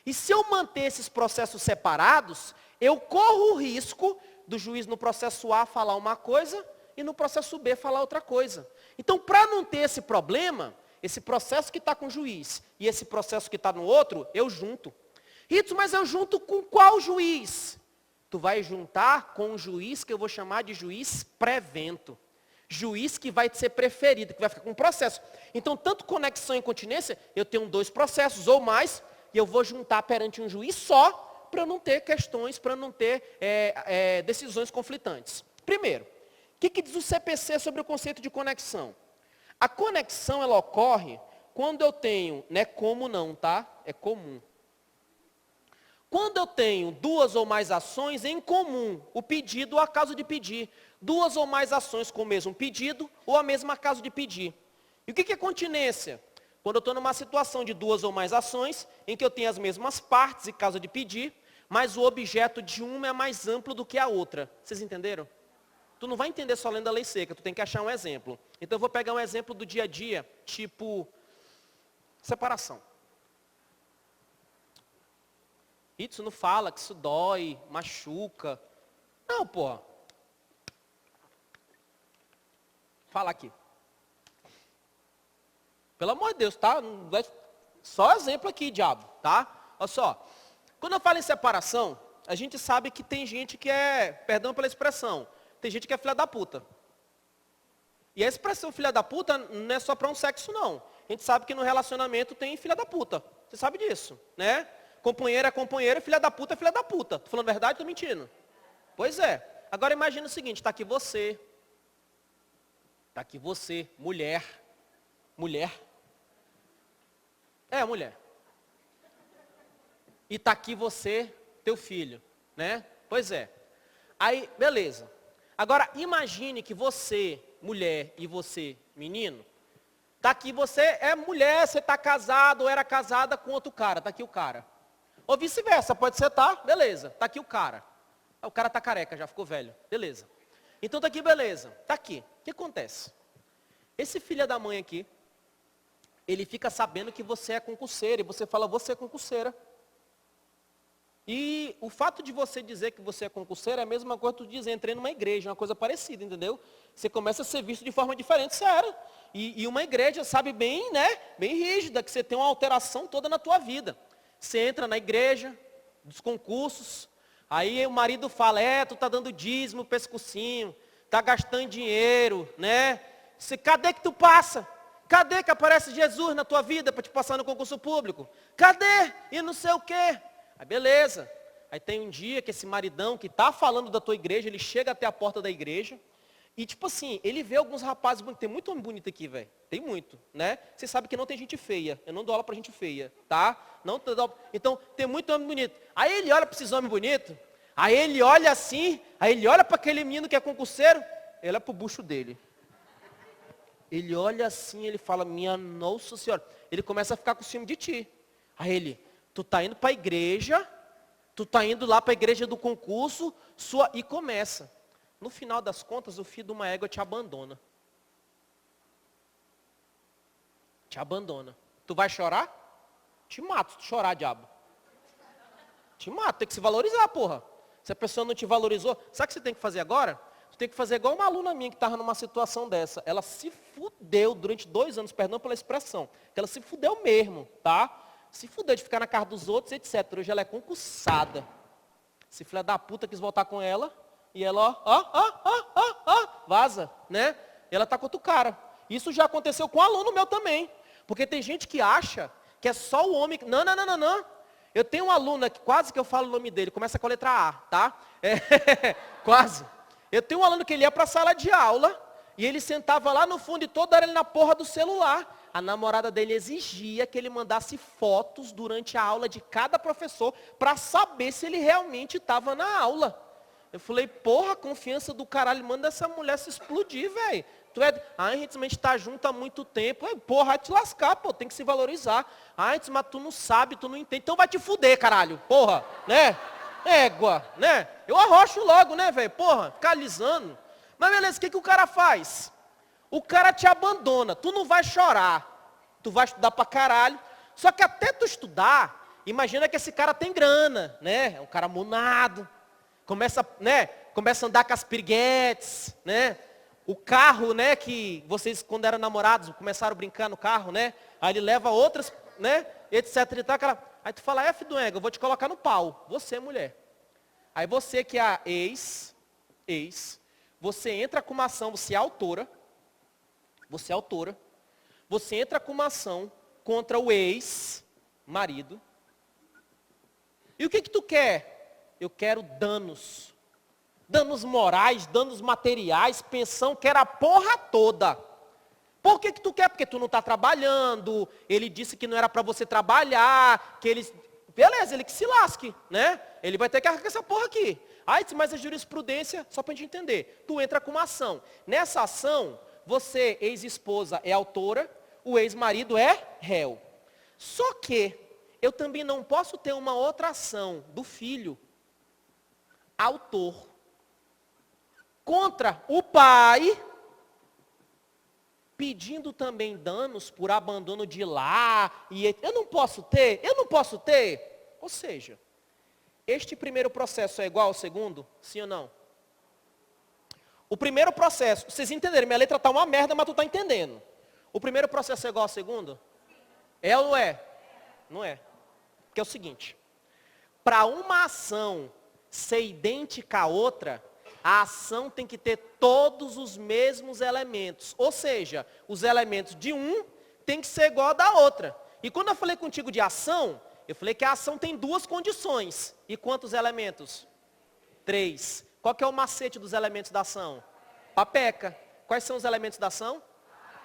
E se eu manter esses processos separados, eu corro o risco do juiz no processo A falar uma coisa e no processo B falar outra coisa. Então, para não ter esse problema, esse processo que está com o juiz e esse processo que está no outro, eu junto. Ritos, mas eu junto com qual juiz? Tu vai juntar com um juiz que eu vou chamar de juiz prevento. Juiz que vai ser preferido, que vai ficar com processo. Então, tanto conexão e continência, eu tenho 2 processos ou mais, e eu vou juntar perante um juiz só, para não ter questões, para não ter decisões conflitantes. Primeiro, o que diz o CPC sobre o conceito de conexão? A conexão, ela ocorre quando eu tenho, não é como não, tá? É comum. Quando eu tenho 2 ou mais ações em comum, o pedido ou a causa de pedir. 2 ou mais ações com o mesmo pedido ou a mesma causa de pedir. E o que é continência? Quando eu estou numa situação de 2 ou mais ações, em que eu tenho as mesmas partes e causa de pedir, mas o objeto de uma é mais amplo do que a outra. Vocês entenderam? Tu não vai entender só lendo a lei seca, tu tem que achar um exemplo. Então eu vou pegar um exemplo do dia a dia, tipo separação. Isso não fala que isso dói, machuca. Não, porra. Fala aqui. Pelo amor de Deus, tá? Só exemplo aqui, diabo, tá? Olha só. Quando eu falo em separação, a gente sabe que tem gente que é, perdão pela expressão, tem gente que é filha da puta. E a expressão filha da puta não é só para um sexo, não. A gente sabe que no relacionamento tem filha da puta. Você sabe disso, né? Companheiro é companheiro, filha da puta é filha da puta. Tô falando verdade ou tô mentindo? Pois é. Agora imagina o seguinte, está aqui você, mulher. Mulher. É, mulher. E está aqui você, teu filho, né? Pois é. Aí, beleza. Agora, imagine que você, mulher, e você, menino, está aqui você é mulher, você está casado ou era casada com outro cara, está aqui o cara. Ou vice-versa, pode ser, tá? Beleza, está aqui o cara. O cara está careca, já ficou velho. Beleza. Então está aqui, beleza. Está aqui. O que acontece? Esse filho da mãe aqui, ele fica sabendo que você é concurseira, e você fala, você é concurseira. E o fato de você dizer que você é concurseira é a mesma coisa que tu dizer, entrei numa igreja, uma coisa parecida, entendeu? Você começa a ser visto de forma diferente, sério. E uma igreja, sabe, bem, né, bem rígida, que você tem uma alteração toda na tua vida. Você entra na igreja, dos concursos, aí o marido fala, tu tá dando dízimo, pescocinho, tá gastando dinheiro, né? Cadê que tu passa? Cadê que aparece Jesus na tua vida para te passar no concurso público? Cadê? E não sei o quê. Aí beleza. Aí tem um dia que esse maridão que está falando da tua igreja, ele chega até a porta da igreja. E tipo assim, ele vê alguns rapazes bonitos. Tem muito homem bonito aqui, velho. Tem muito, né? Você sabe que não tem gente feia. Eu não dou aula para gente feia, tá? Não dou... Então, tem muito homem bonito. Aí ele olha para esses homens bonitos. Aí ele olha assim. Aí ele olha para aquele menino que é concurseiro. Ele olha para o bucho dele. Ele olha assim, ele fala, minha nossa senhora. Ele começa a ficar com ciúme de ti. Aí ele, tu tá indo para a igreja, tu tá indo lá para a igreja do concurso, e começa. No final das contas, o filho de uma égua te abandona. Te abandona. Tu vai chorar? Te mato se tu chorar, diabo. Te mato, tem que se valorizar, porra. Se a pessoa não te valorizou, sabe o que você tem que fazer agora? Você tem que fazer igual uma aluna minha que estava numa situação dessa. Ela se fudeu durante 2 anos, perdão pela expressão. Ela se fudeu mesmo, tá? Se fudeu de ficar na casa dos outros, etc. Hoje ela é concursada. Esse filho da puta quis voltar com ela. E ela, vaza, né? E ela tá com outro cara. Isso já aconteceu com um aluno meu também. Porque tem gente que acha que é só o homem. Não. Eu tenho um aluno que quase que eu falo o nome dele, começa com a letra A, tá? Quase. Eu tenho um aluno que ele ia para a sala de aula e ele sentava lá no fundo e toda hora ele na porra do celular. A namorada dele exigia que ele mandasse fotos durante a aula de cada professor para saber se ele realmente estava na aula. Eu falei, porra, confiança do caralho, manda essa mulher se explodir, velho. Tu é, a gente tá junto há muito tempo. Porra, vai te lascar, pô, tem que se valorizar. Mas tu não sabe, tu não entende. Então vai te fuder, caralho, porra, né? Égua, né? Eu arrocho logo, né, velho? Porra, ficar alisando. Mas beleza, o que o cara faz? O cara te abandona, tu não vai chorar. Tu vai estudar pra caralho. Só que até tu estudar, imagina que esse cara tem grana, né? É um cara monado. Começa, né? Começa a andar com as piriguetes, né? O carro, né, que vocês, quando eram namorados, começaram a brincar no carro, né? Aí ele leva outras, né, etc e tal, aquela... Aí tu fala, filho do ego, eu vou te colocar no pau. Você, mulher. Aí você que é a ex, você entra com uma ação, você é autora, você entra com uma ação contra o ex-marido. E o que tu quer? Eu quero danos. Danos morais, danos materiais, pensão, quero a porra toda. Por que tu quer? Porque tu não está trabalhando, ele disse que não era para você trabalhar, que ele... Beleza, ele que se lasque, né? Ele vai ter que arrancar essa porra aqui. Aí, mas a jurisprudência, só para a gente entender, tu entra com uma ação. Nessa ação, você, ex-esposa, é autora, o ex-marido é réu. Só que eu também não posso ter uma outra ação do filho, autor, contra o pai, pedindo também danos por abandono de lar. Eu não posso ter. Ou seja, este primeiro processo é igual ao segundo? Sim ou não? O primeiro processo, vocês entenderam, minha letra está uma merda, mas tu está entendendo. O primeiro processo é igual ao segundo? É ou não é? Não é. Porque é o seguinte, para uma ação ser idêntica à outra, a ação tem que ter todos os mesmos elementos. Ou seja, os elementos de um tem que ser igual ao da outra. E quando eu falei contigo de ação, eu falei que a ação tem duas condições. E quantos elementos? 3. Qual que é o macete dos elementos da ação? Papeca. Quais são os elementos da ação?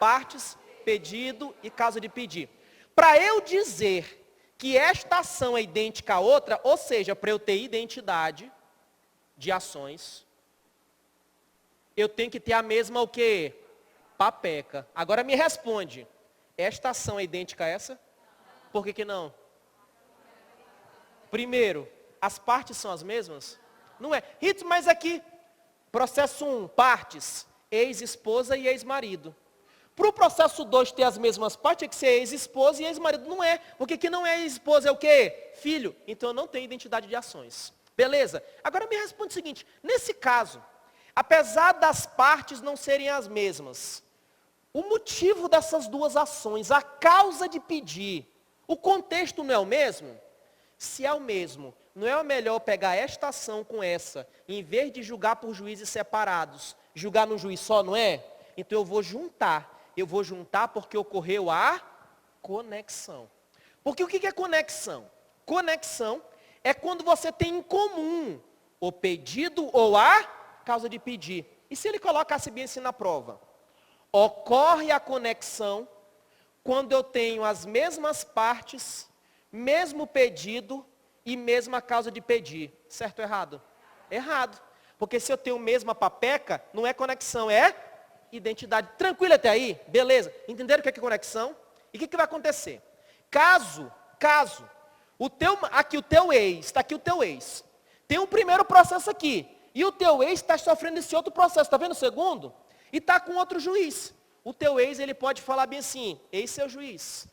Partes, pedido e caso de pedir. Para eu dizer que esta ação é idêntica à outra, ou seja, para eu ter identidade de ações, eu tenho que ter a mesma o quê? Papeca. Agora me responde, esta ação é idêntica a essa? Por que não? Primeiro, as partes são as mesmas? Não é. Rito, mas aqui, processo 1, partes, ex-esposa e ex-marido. Para o processo 2 ter as mesmas partes, tem que ser ex-esposa e ex-marido. Não é. Porque que não é ex-esposa é o quê? Filho. Então eu não tenho identidade de ações. Beleza? Agora me responde o seguinte, nesse caso, apesar das partes não serem as mesmas, o motivo dessas duas ações, a causa de pedir, o contexto não é o mesmo? Se é o mesmo, não é melhor pegar esta ação com essa, em vez de julgar por juízes separados, julgar num juiz só, não é? Então eu vou juntar porque ocorreu a conexão. Porque o que é conexão? Conexão é quando você tem em comum o pedido ou a causa de pedir. E se ele colocasse bem assim na prova? Ocorre a conexão quando eu tenho as mesmas partes, mesmo pedido e mesma causa de pedir. Certo ou errado? Errado. Porque se eu tenho mesma papeca, não é conexão, é identidade. Tranquilo até aí? Beleza. Entenderam o que é conexão? E o que vai acontecer? Caso, o teu ex, está aqui o teu ex. Tem um primeiro processo aqui. E o teu ex está sofrendo esse outro processo. Está vendo o segundo? E está com outro juiz. O teu ex, ele pode falar bem assim, ei, seu juiz,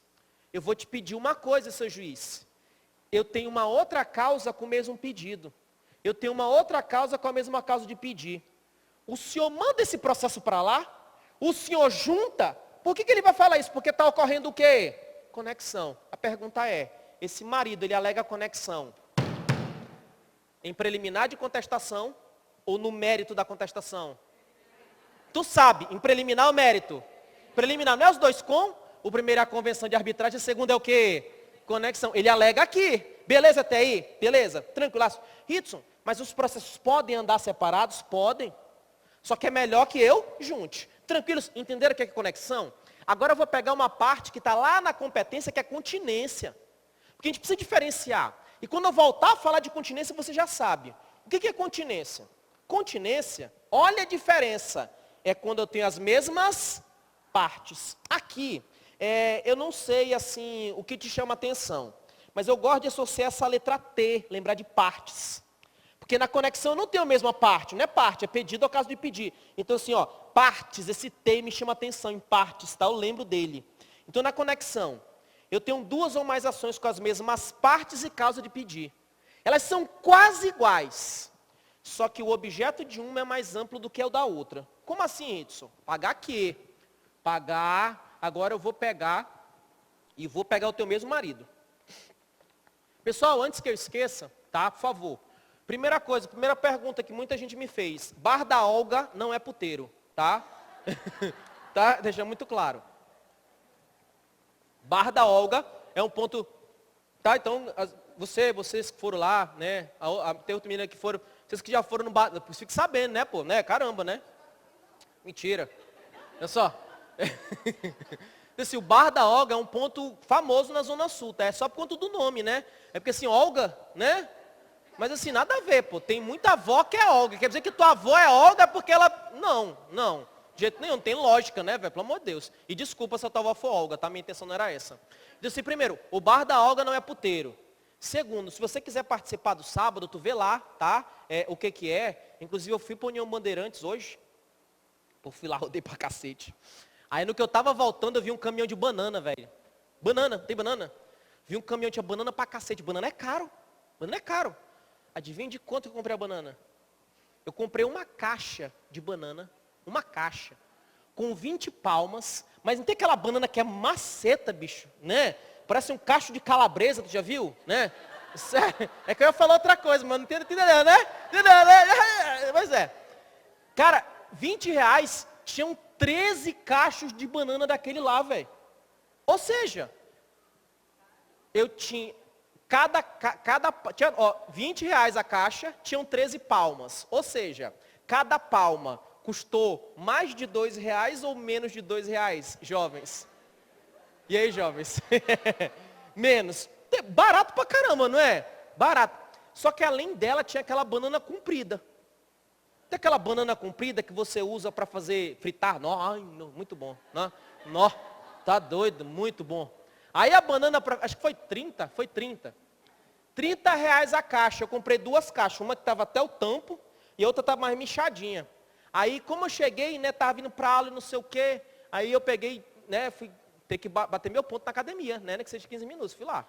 eu vou te pedir uma coisa, seu juiz. Eu tenho uma outra causa com o mesmo pedido. Eu tenho uma outra causa com a mesma causa de pedir. O senhor manda esse processo para lá? O senhor junta? Por que ele vai falar isso? Porque está ocorrendo o quê? Conexão. A pergunta é, esse marido, ele alega conexão em preliminar de contestação ou no mérito da contestação? Tu sabe, em preliminar ou mérito? Preliminar, não é os dois com? O primeiro é a convenção de arbitragem, o segundo é o quê? Conexão. Ele alega aqui. Beleza até aí? Beleza, tranquilaço. Hitson, mas os processos podem andar separados? Podem. Só que é melhor que eu junte. Tranquilos? Entenderam o que é conexão? Agora eu vou pegar uma parte que está lá na competência, que é continência. Porque a gente precisa diferenciar. E quando eu voltar a falar de continência, você já sabe. O que é continência? Continência, olha a diferença. É quando eu tenho as mesmas partes. Aqui, eu não sei assim o que te chama a atenção. Mas eu gosto de associar essa letra T, lembrar de partes. Porque na conexão eu não tenho a mesma parte, não é parte, é pedido ao caso de pedir. Então assim, ó, partes, esse T me chama a atenção, em partes, tá? Eu lembro dele. Então na conexão, eu tenho duas ou mais ações com as mesmas partes e causa de pedir. Elas são quase iguais. Só que o objeto de uma é mais amplo do que o da outra. Como assim, Edson? Pagar quê? Pagar, agora eu vou pegar e vou pegar o teu mesmo marido. Pessoal, antes que eu esqueça, tá? Por favor. Primeira coisa, primeira pergunta que muita gente me fez. Bar da Olga não é puteiro, tá? Tá? Deixa muito claro. Bar da Olga é um ponto, tá? Então, vocês que foram lá, né? Tem outra menina que foram, vocês que já foram no bar, fiquem sabendo, né, pô? Né? Caramba, né? Mentira. Olha só. Assim, o Bar da Olga é um ponto famoso na Zona Sul, tá? É só por conta do nome, né? É porque assim, Olga, né? Mas assim, nada a ver, pô. Tem muita avó que é Olga. Quer dizer que tua avó é Olga porque ela... Não. De jeito nenhum, não tem lógica, né, velho? Pelo amor de Deus. E desculpa se a tua avó for Olga, tá? Minha intenção não era essa. Então assim, primeiro, o Bar da Olga não é puteiro. Segundo, se você quiser participar do sábado, tu vê lá, tá? O que é. Inclusive eu fui para União Bandeirantes hoje. Pô, fui lá, rodei pra cacete. Aí no que eu tava voltando, eu vi um caminhão de banana, velho. Banana, tem banana? Vi um caminhão, tinha banana pra cacete. Banana é caro. Banana é caro. Adivinha de quanto eu comprei a banana? Eu comprei uma caixa de banana. Uma caixa. Com 20 palmas. Mas não tem aquela banana que é maceta, bicho, né? Parece um cacho de calabresa, tu já viu? Né? É que eu ia falar outra coisa, mas não entendeu, né? Pois é. Cara, R$20 tinham 13 cachos de banana daquele lá, velho. Ou seja, eu tinha, tinha, ó, R$20 a caixa, tinham 13 palmas. Ou seja, cada palma custou mais de R$2 ou menos de R$2, jovens? E aí, jovens? Menos. Barato pra caramba, não é? Barato. Só que além dela tinha aquela banana comprida. Tem aquela banana comprida que você usa para fazer fritar. Ai, não, muito bom. Nó, tá doido, muito bom. Aí a banana, acho que foi 30. R$30 a caixa. Eu comprei 2 caixas. Uma que estava até o tampo e a outra estava mais mexadinha. Aí como eu cheguei, né, tava vindo para aula e não sei o quê. Aí eu peguei, né, fui ter que bater meu ponto na academia, né, que seja 15 minutos. Fui lá.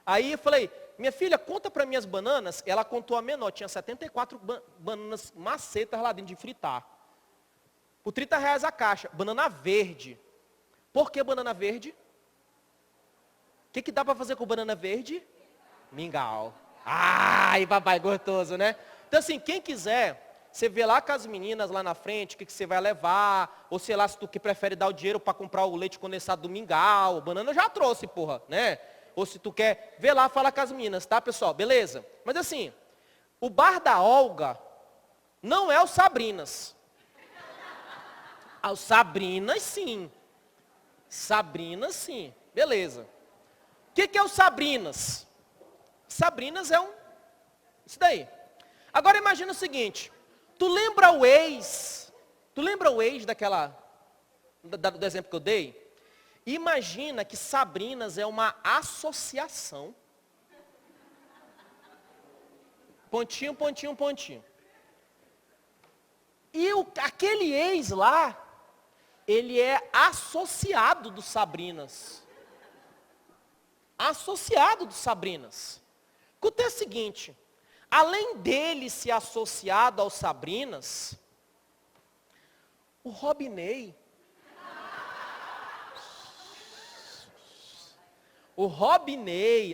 Aí eu falei, minha filha, conta para mim as bananas. Ela contou a menor, tinha 74 bananas macetas lá dentro de fritar. Por R$30 a caixa. Banana verde. Por que banana verde? O que dá para fazer com banana verde? Mingau. Ai, papai gostoso, né? Então assim, quem quiser, você vê lá com as meninas lá na frente, o que você vai levar, ou sei lá, se tu que prefere dar o dinheiro para comprar o leite condensado do mingau, banana eu já trouxe, porra, né? Ou se tu quer, vê lá, fala com as meninas, tá, pessoal? Beleza? Mas assim, o Bar da Olga não é o Sabrinas. O Sabrinas, sim. Sabrinas, sim. Beleza. O que é o Sabrinas? Sabrinas é isso daí. Agora imagina o seguinte. Tu lembra o ex do exemplo que eu dei? Imagina que Sabrinas é uma associação. Pontinho, pontinho, pontinho. E aquele ex lá, ele é associado do Sabrinas. Associado do Sabrinas. Acontece o seguinte, além dele ser associado ao Sabrinas, o Robinei,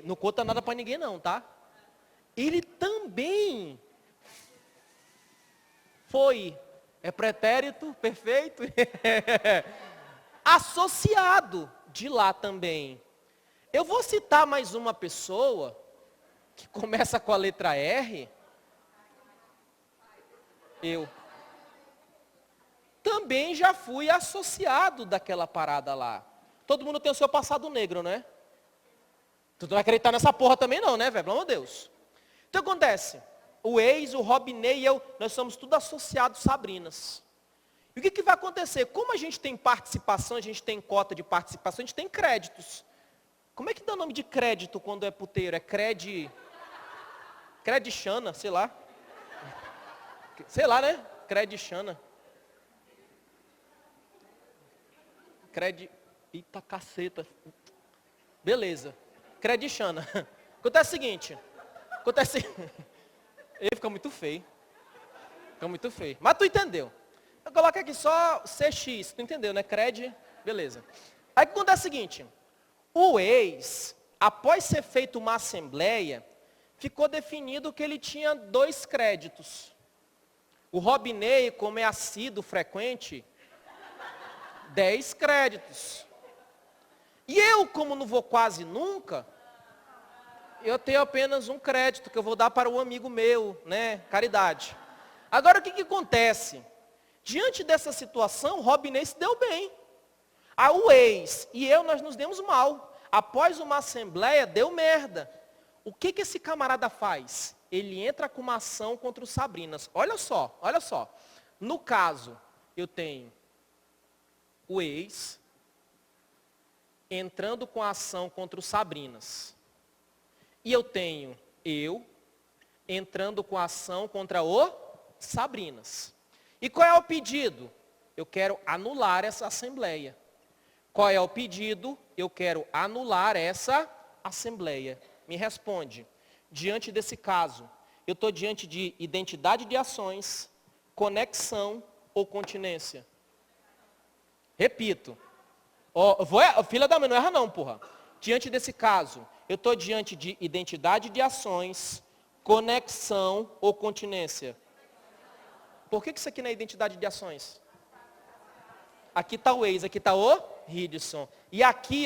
não conta nada para ninguém não, tá? Ele também foi, pretérito, perfeito, associado de lá também. Eu vou citar mais uma pessoa que começa com a letra R. Eu também já fui associado daquela parada lá. Todo mundo tem o seu passado negro, né? Tu não vai acreditar nessa porra também não, né, velho? Pelo amor de Deus. Então acontece, o ex, o Robinei e eu, nós somos tudo associados Sabrinas. E o que vai acontecer? Como a gente tem participação, a gente tem cota de participação, a gente tem créditos. Como é que dá o nome de crédito quando é puteiro? É credichana, sei lá. Sei lá, né? Credichana. Eita caceta. Beleza. Credichana. Acontece o seguinte. Ele fica muito feio. Fica muito feio. Mas tu entendeu. Eu coloco aqui só CX. Tu entendeu, né? Beleza. Aí o que acontece é o seguinte. O ex, após ser feita uma assembleia, ficou definido que ele tinha 2 créditos. O Robinei, como é assíduo, frequente, 10 créditos. E eu, como não vou quase nunca, eu tenho apenas 1 crédito que eu vou dar para um amigo meu, né? Caridade. Agora o que acontece? Diante dessa situação, o Robinei se deu bem. O ex e eu, nós nos demos mal. Após uma assembleia, deu merda. O que esse camarada faz? Ele entra com uma ação contra os Sabrinas. Olha só. No caso, eu tenho o ex entrando com a ação contra os Sabrinas. E eu tenho eu entrando com a ação contra o Sabrinas. E qual é o pedido? Eu quero anular essa assembleia. Qual é o pedido? Eu quero anular essa assembleia. Me responde. Diante desse caso, eu estou diante de identidade de ações, conexão ou continência? Repito. Filha da mãe, não erra não, porra. Diante desse caso, eu estou diante de identidade de ações, conexão ou continência? Por que isso aqui não é identidade de ações? Aqui está o ex, aqui está o Ridson. E aqui,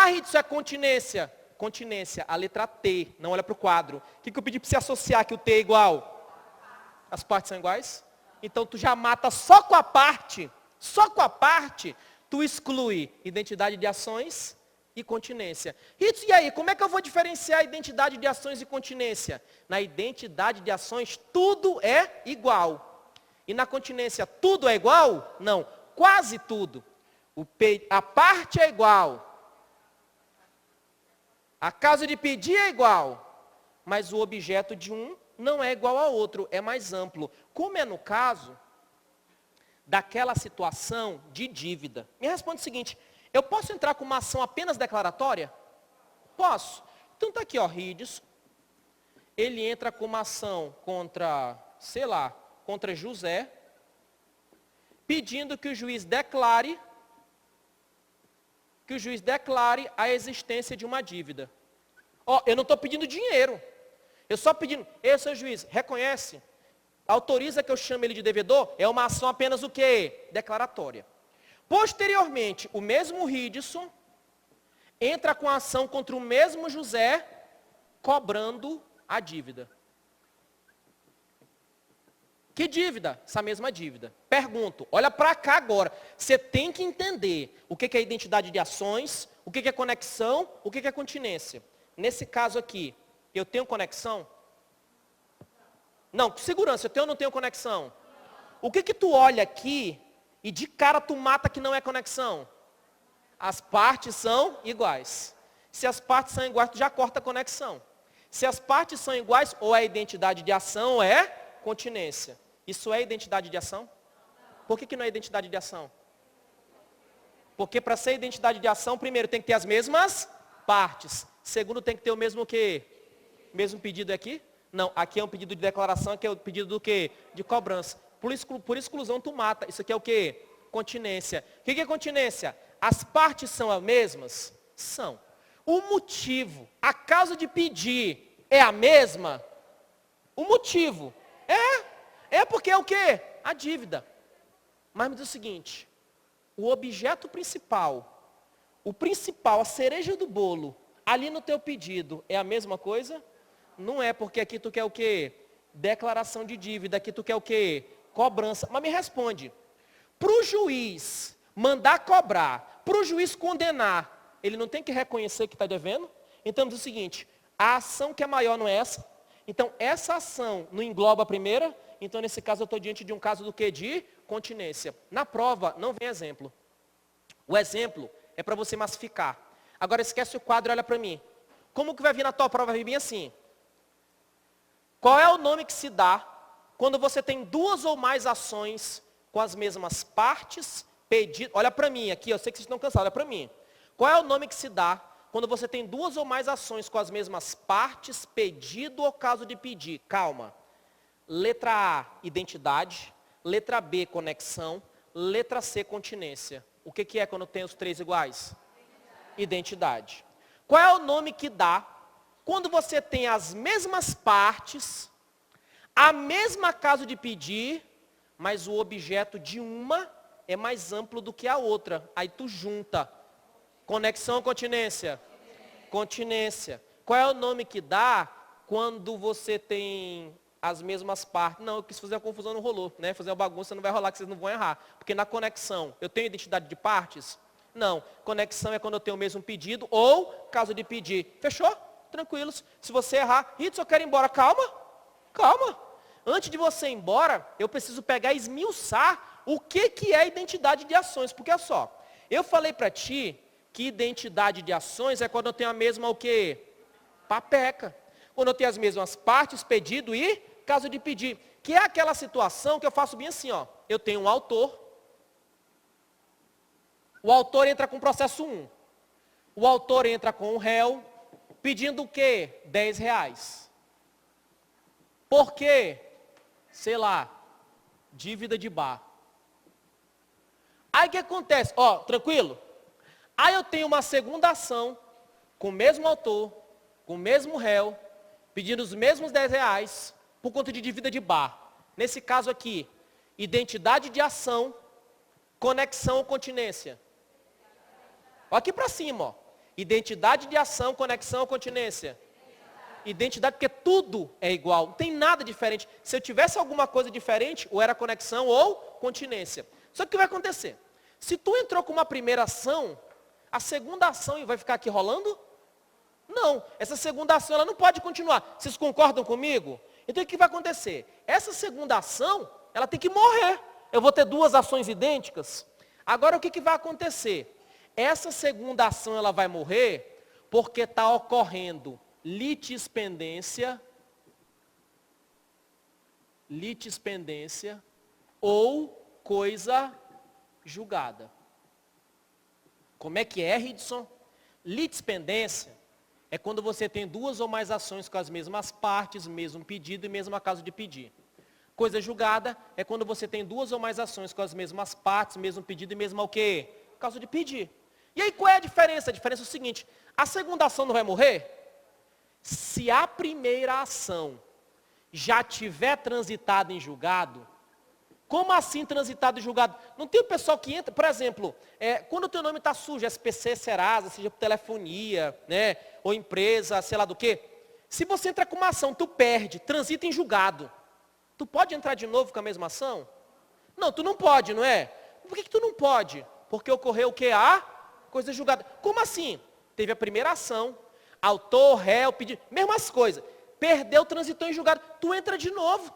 Ridson é continência. Continência, a letra T, não olha para o quadro. O que eu pedi para você associar que o T é igual? As partes são iguais? Então tu já mata só com a parte, tu exclui identidade de ações e continência. Ridson, e aí, como é que eu vou diferenciar a identidade de ações e continência? Na identidade de ações, tudo é igual. E na continência, tudo é igual? Não, quase tudo. A parte é igual. A causa de pedir é igual. Mas o objeto de um não é igual ao outro, é mais amplo. Como é no caso daquela situação de dívida. Me responde o seguinte, eu posso entrar com uma ação apenas declaratória? Posso. Então está aqui, Ridson. Ele entra com uma ação contra, contra José, pedindo que o juiz declare a existência de uma dívida. Eu não estou pedindo dinheiro. Eu só pedindo, seu juiz, reconhece, autoriza que eu chame ele de devedor, é uma ação apenas o quê? Declaratória. Posteriormente, o mesmo Ridson entra com a ação contra o mesmo José, cobrando a dívida. Que dívida? Essa mesma dívida. Pergunto, olha para cá agora. Você tem que entender o que é identidade de ações, o que é conexão, o que é continência. Nesse caso aqui, eu tenho conexão? Não, com segurança, eu tenho ou não tenho conexão? O que tu olha aqui e de cara tu mata que não é conexão? As partes são iguais. Se as partes são iguais, tu já corta a conexão. Se as partes são iguais, ou é identidade de ação ou é continência. Isso é identidade de ação? Por que não é identidade de ação? Porque para ser identidade de ação, primeiro tem que ter as mesmas partes. Segundo, tem que ter o mesmo quê? Mesmo pedido aqui? Não, aqui é um pedido de declaração, aqui é o pedido do quê? De cobrança. Por exclusão tu mata. Isso aqui é o quê? Continência. O que é continência? As partes são as mesmas? São. O motivo, a causa de pedir é a mesma? O motivo é porque é o quê? A dívida. Mas me diz o seguinte, o objeto principal, a cereja do bolo, ali no teu pedido, é a mesma coisa? Não é, porque aqui tu quer o quê? Declaração de dívida, aqui tu quer o quê? Cobrança. Mas me responde, para o juiz mandar cobrar, para o juiz condenar, ele não tem que reconhecer que está devendo? Então diz o seguinte, a ação que é maior não é essa? Então, essa ação não engloba a primeira, então nesse caso eu estou diante de um caso do quê? De continência. Na prova, não vem exemplo. O exemplo é para você massificar. Agora esquece o quadro, olha para mim. Como que vai vir na tua prova? Vai vir bem assim. Qual é o nome que se dá quando você tem duas ou mais ações com as mesmas partes, pedido? Olha para mim aqui, eu sei que vocês estão cansados, olha para mim. Qual é o nome que se dá quando você tem duas ou mais ações com as mesmas partes, pedido ou caso de pedir? Calma. Letra A, identidade. Letra B, conexão. Letra C, continência. O que é quando tem os três iguais? Identidade. Qual é o nome que dá quando você tem as mesmas partes, a mesma caso de pedir, mas o objeto de uma é mais amplo do que a outra? Aí tu junta. Conexão ou continência? Continência. Qual é o nome que dá quando você tem as mesmas partes? Não, eu quis fazer a confusão, não rolou, né? Fazer uma bagunça não vai rolar, que vocês não vão errar. Porque na conexão, eu tenho identidade de partes? Não. Conexão é quando eu tenho o mesmo pedido ou caso de pedir. Fechou? Tranquilos. Se você errar, Ritz, eu quero ir embora. Calma, calma. Antes de você ir embora, eu preciso pegar e esmiuçar o que é identidade de ações. Porque olha só, eu falei para ti que identidade de ações é quando eu tenho a mesma o quê? Papeca. Quando eu tenho as mesmas partes, pedido e caso de pedir. Que é aquela situação que eu faço bem assim, ó. Eu tenho um autor. O autor entra com processo 1. O autor entra com o réu, pedindo o quê? R$10. Por quê? Sei lá, dívida de bar. Aí o que acontece? Ó, tranquilo? Aí eu tenho uma segunda ação, com o mesmo autor, com o mesmo réu, pedindo os mesmos R$10 por conta de dívida de bar. Nesse caso aqui, identidade de ação, conexão ou continência. Olha aqui para cima, ó. Identidade de ação, conexão ou continência. Identidade, porque tudo é igual, não tem nada diferente. Se eu tivesse alguma coisa diferente, ou era conexão ou continência. Só que o que vai acontecer? Se tu entrou com uma primeira ação, a segunda ação vai ficar aqui rolando? Não, essa segunda ação ela não pode continuar. Vocês concordam comigo? Então o que vai acontecer? Essa segunda ação, ela tem que morrer. Eu vou ter duas ações idênticas. Agora o que vai acontecer? Essa segunda ação ela vai morrer porque está ocorrendo litispendência ou coisa julgada. Como é que é, Ridson? Litispendência é quando você tem duas ou mais ações com as mesmas partes, mesmo pedido e mesmo caso de pedir. Coisa julgada é quando você tem duas ou mais ações com as mesmas partes, mesmo pedido e mesmo o quê? Caso de pedir. E aí qual é a diferença? A diferença é o seguinte, a segunda ação não vai morrer? Se a primeira ação já tiver transitado em julgado, como assim transitado em julgado? Não tem o pessoal que entra, por exemplo, quando o teu nome está sujo, SPC, Serasa, seja por telefonia, né, ou empresa, sei lá do quê. Se você entra com uma ação, tu perde, transita em julgado. Tu pode entrar de novo com a mesma ação? Não, tu não pode, não é? Por que tu não pode? Porque ocorreu o quê? A coisa julgada. Como assim? Teve a primeira ação, autor, réu, pedido, mesmas coisas. Perdeu, transitou em julgado. Tu entra de novo.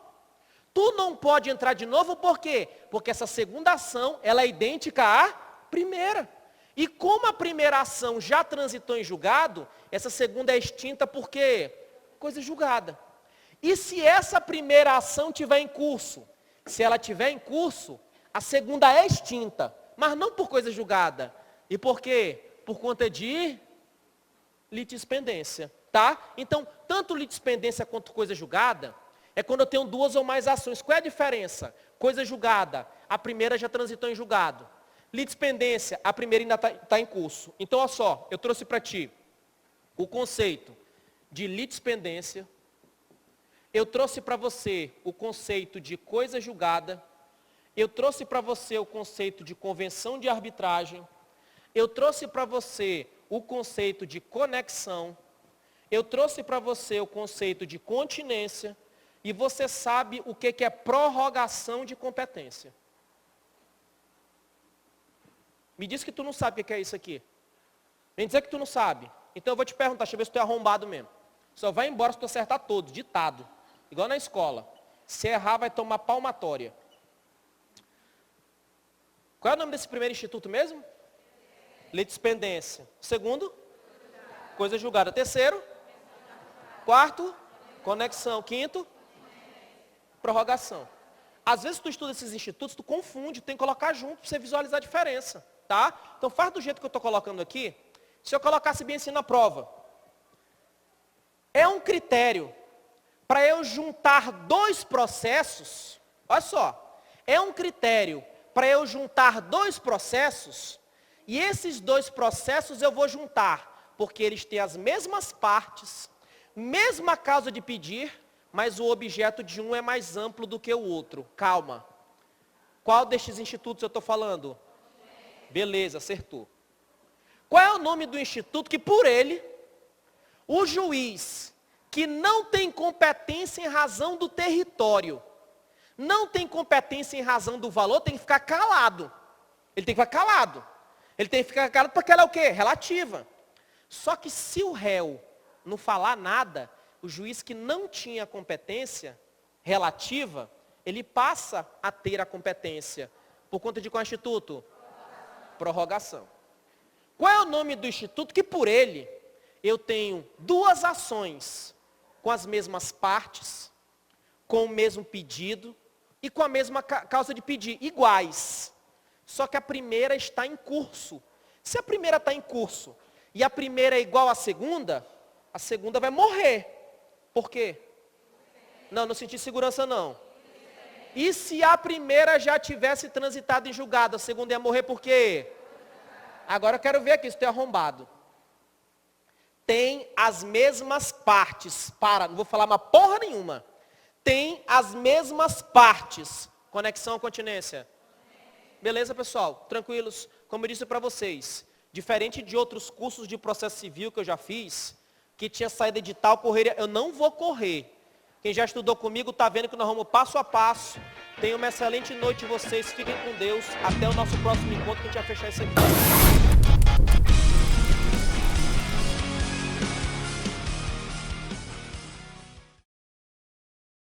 Tu não pode entrar de novo, por quê? Porque essa segunda ação, ela é idêntica à primeira. E como a primeira ação já transitou em julgado, essa segunda é extinta por quê? Coisa julgada. E se essa primeira ação estiver em curso? Se ela estiver em curso, a segunda é extinta, mas não por coisa julgada. E por quê? Por conta de litispendência, tá? Então, tanto litispendência quanto coisa julgada, é quando eu tenho duas ou mais ações. Qual é a diferença? Coisa julgada, a primeira já transitou em julgado. Litispendência, a primeira ainda está em curso. Então, olha só, eu trouxe para ti o conceito de litispendência, eu trouxe para você o conceito de coisa julgada, eu trouxe para você o conceito de convenção de arbitragem, eu trouxe para você o conceito de conexão, eu trouxe para você o conceito de continência, e você sabe o que é prorrogação de competência. Me diz que tu não sabe o que é isso aqui. Vem dizer que tu não sabe. Então eu vou te perguntar, deixa eu ver se tu é arrombado mesmo. Só vai embora se tu acertar todos, ditado. Igual na escola. Se errar, vai tomar palmatória. Qual é o nome desse primeiro instituto mesmo? Litispendência. Segundo? Coisa julgada. Terceiro? Quarto? Conexão. Quinto? Prorrogação. Às vezes tu estuda esses institutos, tu confunde, tem que colocar junto para você visualizar a diferença. Tá? Então faz do jeito que eu estou colocando aqui. Se eu colocasse bem assim na prova. É um critério para eu juntar dois processos. Olha só. É um critério para eu juntar dois processos. E esses dois processos eu vou juntar. Porque eles têm as mesmas partes, mesma causa de pedir, mas o objeto de um é mais amplo do que o outro. Calma. Qual destes institutos eu estou falando? Beleza, acertou. Qual é o nome do instituto que por ele, o juiz que não tem competência em razão do território, não tem competência em razão do valor, tem que ficar calado. Ele tem que ficar calado. Ele tem que ficar calado porque ela é o quê? Relativa. Só que se o réu não falar nada, o juiz que não tinha competência relativa, ele passa a ter a competência. Por conta de qual instituto? Prorrogação. Qual é o nome do instituto que por ele eu tenho duas ações com as mesmas partes, com o mesmo pedido e com a mesma causa de pedir, iguais. Só que a primeira está em curso. Se a primeira está em curso e a primeira é igual à segunda vai morrer. Por quê? Não senti segurança não. E se a primeira já tivesse transitado em julgado, a segunda ia morrer por quê? Agora eu quero ver aqui se tem arrombado. Tem as mesmas partes. Não vou falar uma porra nenhuma. Tem as mesmas partes. Conexão ou continência? Beleza, pessoal? Tranquilos? Como eu disse para vocês, diferente de outros cursos de processo civil que eu já fiz, que tinha saída edital, correria, eu não vou correr. Quem já estudou comigo está vendo que nós vamos passo a passo. Tenham uma excelente noite vocês. Fiquem com Deus. Até o nosso próximo encontro que a gente vai fechar isso aqui.